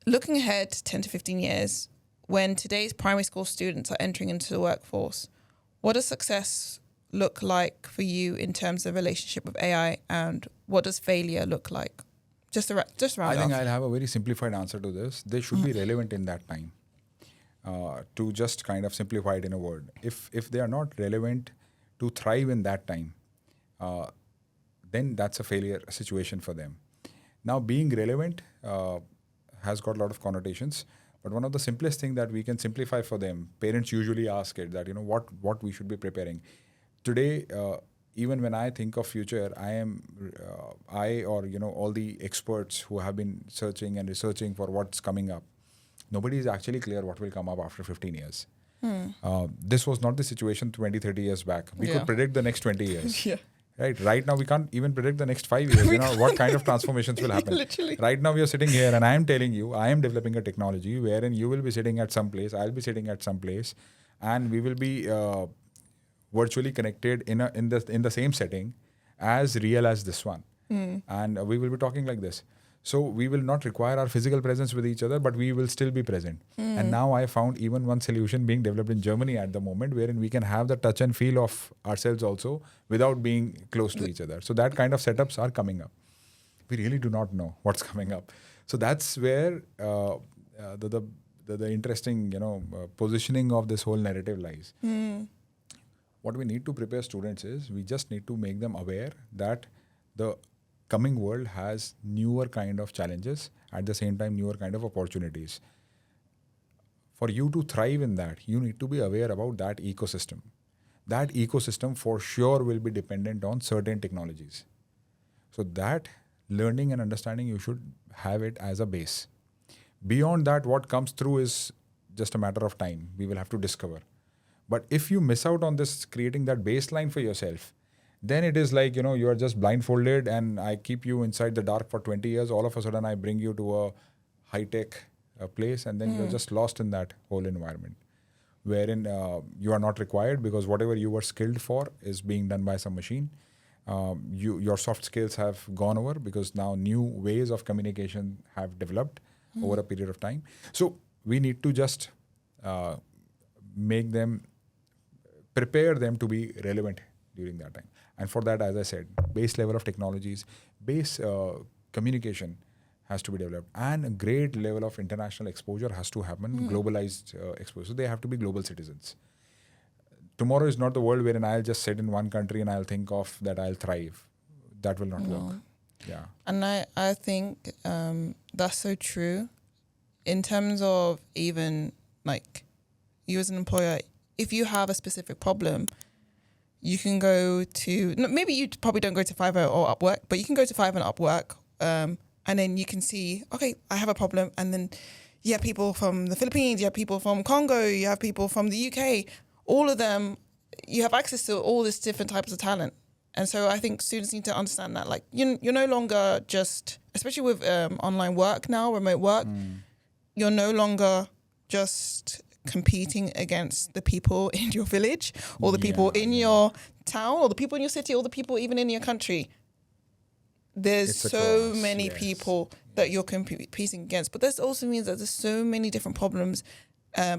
Looking ahead 10 to 15 years, when today's primary school students are entering into the workforce, what does success look like for you in terms of relationship with AI, and what does failure look like? Just round
I think
off.
I'll have a very simplified answer to this. They should be relevant in that time. To just kind of simplify it in a word, if they are not relevant to thrive in that time, then that's a failure situation for them. Now, being relevant has got a lot of connotations, but one of the simplest thing that we can simplify for them, parents usually ask it that, what we should be preparing. Today, even when I think of future, all the experts who have been searching and researching for what's coming up, nobody is actually clear what will come up after 15 years. This was not the situation 20, 30 years back. We could predict the next 20 years. Right now, we can't even predict the next 5 years. What kind of transformations will happen.
Literally.
Right now, we are sitting here and I am telling you, I am developing a technology wherein you will be sitting at some place, I'll be sitting at some place, and we will be virtually connected in the same setting as real as this one. And we will be talking like this. So we will not require our physical presence with each other, but we will still be present. And now I found even one solution being developed in Germany at the moment, wherein we can have the touch and feel of ourselves also without being close to each other. So that kind of setups are coming up. We really do not know what's coming up. So that's where the interesting positioning of this whole narrative lies. What we need to prepare students is we just need to make them aware that the coming world has newer kind of challenges, at the same time newer kind of opportunities. For you to thrive in that, you need to be aware about that ecosystem. That ecosystem for sure will be dependent on certain technologies. So that learning and understanding, you should have it as a base. Beyond that, what comes through is just a matter of time. We will have to discover. But if you miss out on this, creating that baseline for yourself, then it is like, you are just blindfolded and I keep you inside the dark for 20 years. All of a sudden, I bring you to a high-tech place and then you're just lost in that whole environment wherein you are not required because whatever you were skilled for is being done by some machine. Your soft skills have gone over because now new ways of communication have developed over a period of time. So we need to just make them, prepare them to be relevant during that time. And for that, as I said, base level of technologies, base communication has to be developed, and a great level of international exposure has to happen, globalized exposure. So they have to be global citizens. Tomorrow is not the world wherein I'll just sit in one country and I'll think of that I'll thrive. That will not work. Yeah.
And I think that's so true in terms of even like you as an employer, if you have a specific problem, you can go to, maybe you probably don't go to Fiverr or Upwork, but you can go to Fiverr and Upwork and then you can see, okay, I have a problem. And then you have people from the Philippines, you have people from Congo, you have people from the UK, all of them, you have access to all these different types of talent. And so I think students need to understand that, like, you're no longer just, especially with online work now, remote work, you're no longer just competing against the people in your village or the people in your town or the people in your city or the people even in your country. There's so many people that you're competing against, but this also means that there's so many different problems,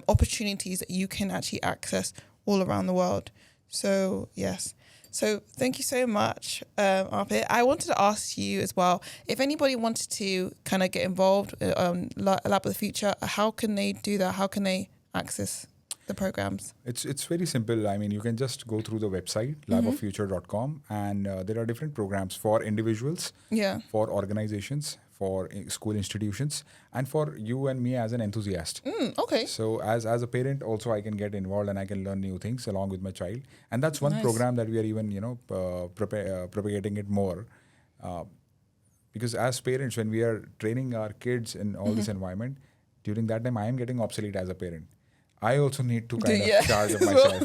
opportunities that you can actually access all around the world. So yes. So thank you so much, Arpit. I wanted to ask you as well, if anybody wanted to kind of get involved on Lab of the Future, how can they do that? How can they access the programs?
It's very simple. I mean, you can just go through the website, laboffuture.com, and there are different programs for individuals, for organizations, for school institutions, and for you and me as an enthusiast.
Okay.
So as a parent, also I can get involved and I can learn new things along with my child. And that's one program that we are even, propagating it more. Because as parents, when we are training our kids in all this environment, during that time, I am getting obsolete as a parent. I also need to kind of charge of myself.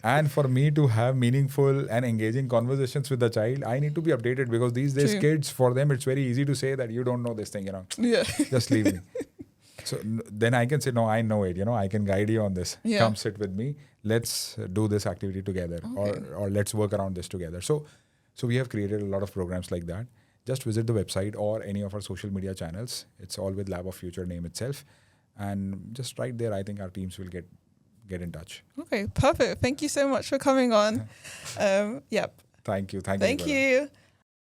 And for me to have meaningful and engaging conversations with the child, I need to be updated because these days kids, for them, it's very easy to say that you don't know this thing, just leave me. So then I can say, no, I know it, I can guide you on this. Come sit with me. Let's do this activity together or let's work around this together. So we have created a lot of programs like that. Just visit the website or any of our social media channels. It's all with Lab of Future name itself. And just right there, I think our teams will get in touch.
Okay, perfect. Thank you so much for coming on. Yep.
Thank you.
Thank you.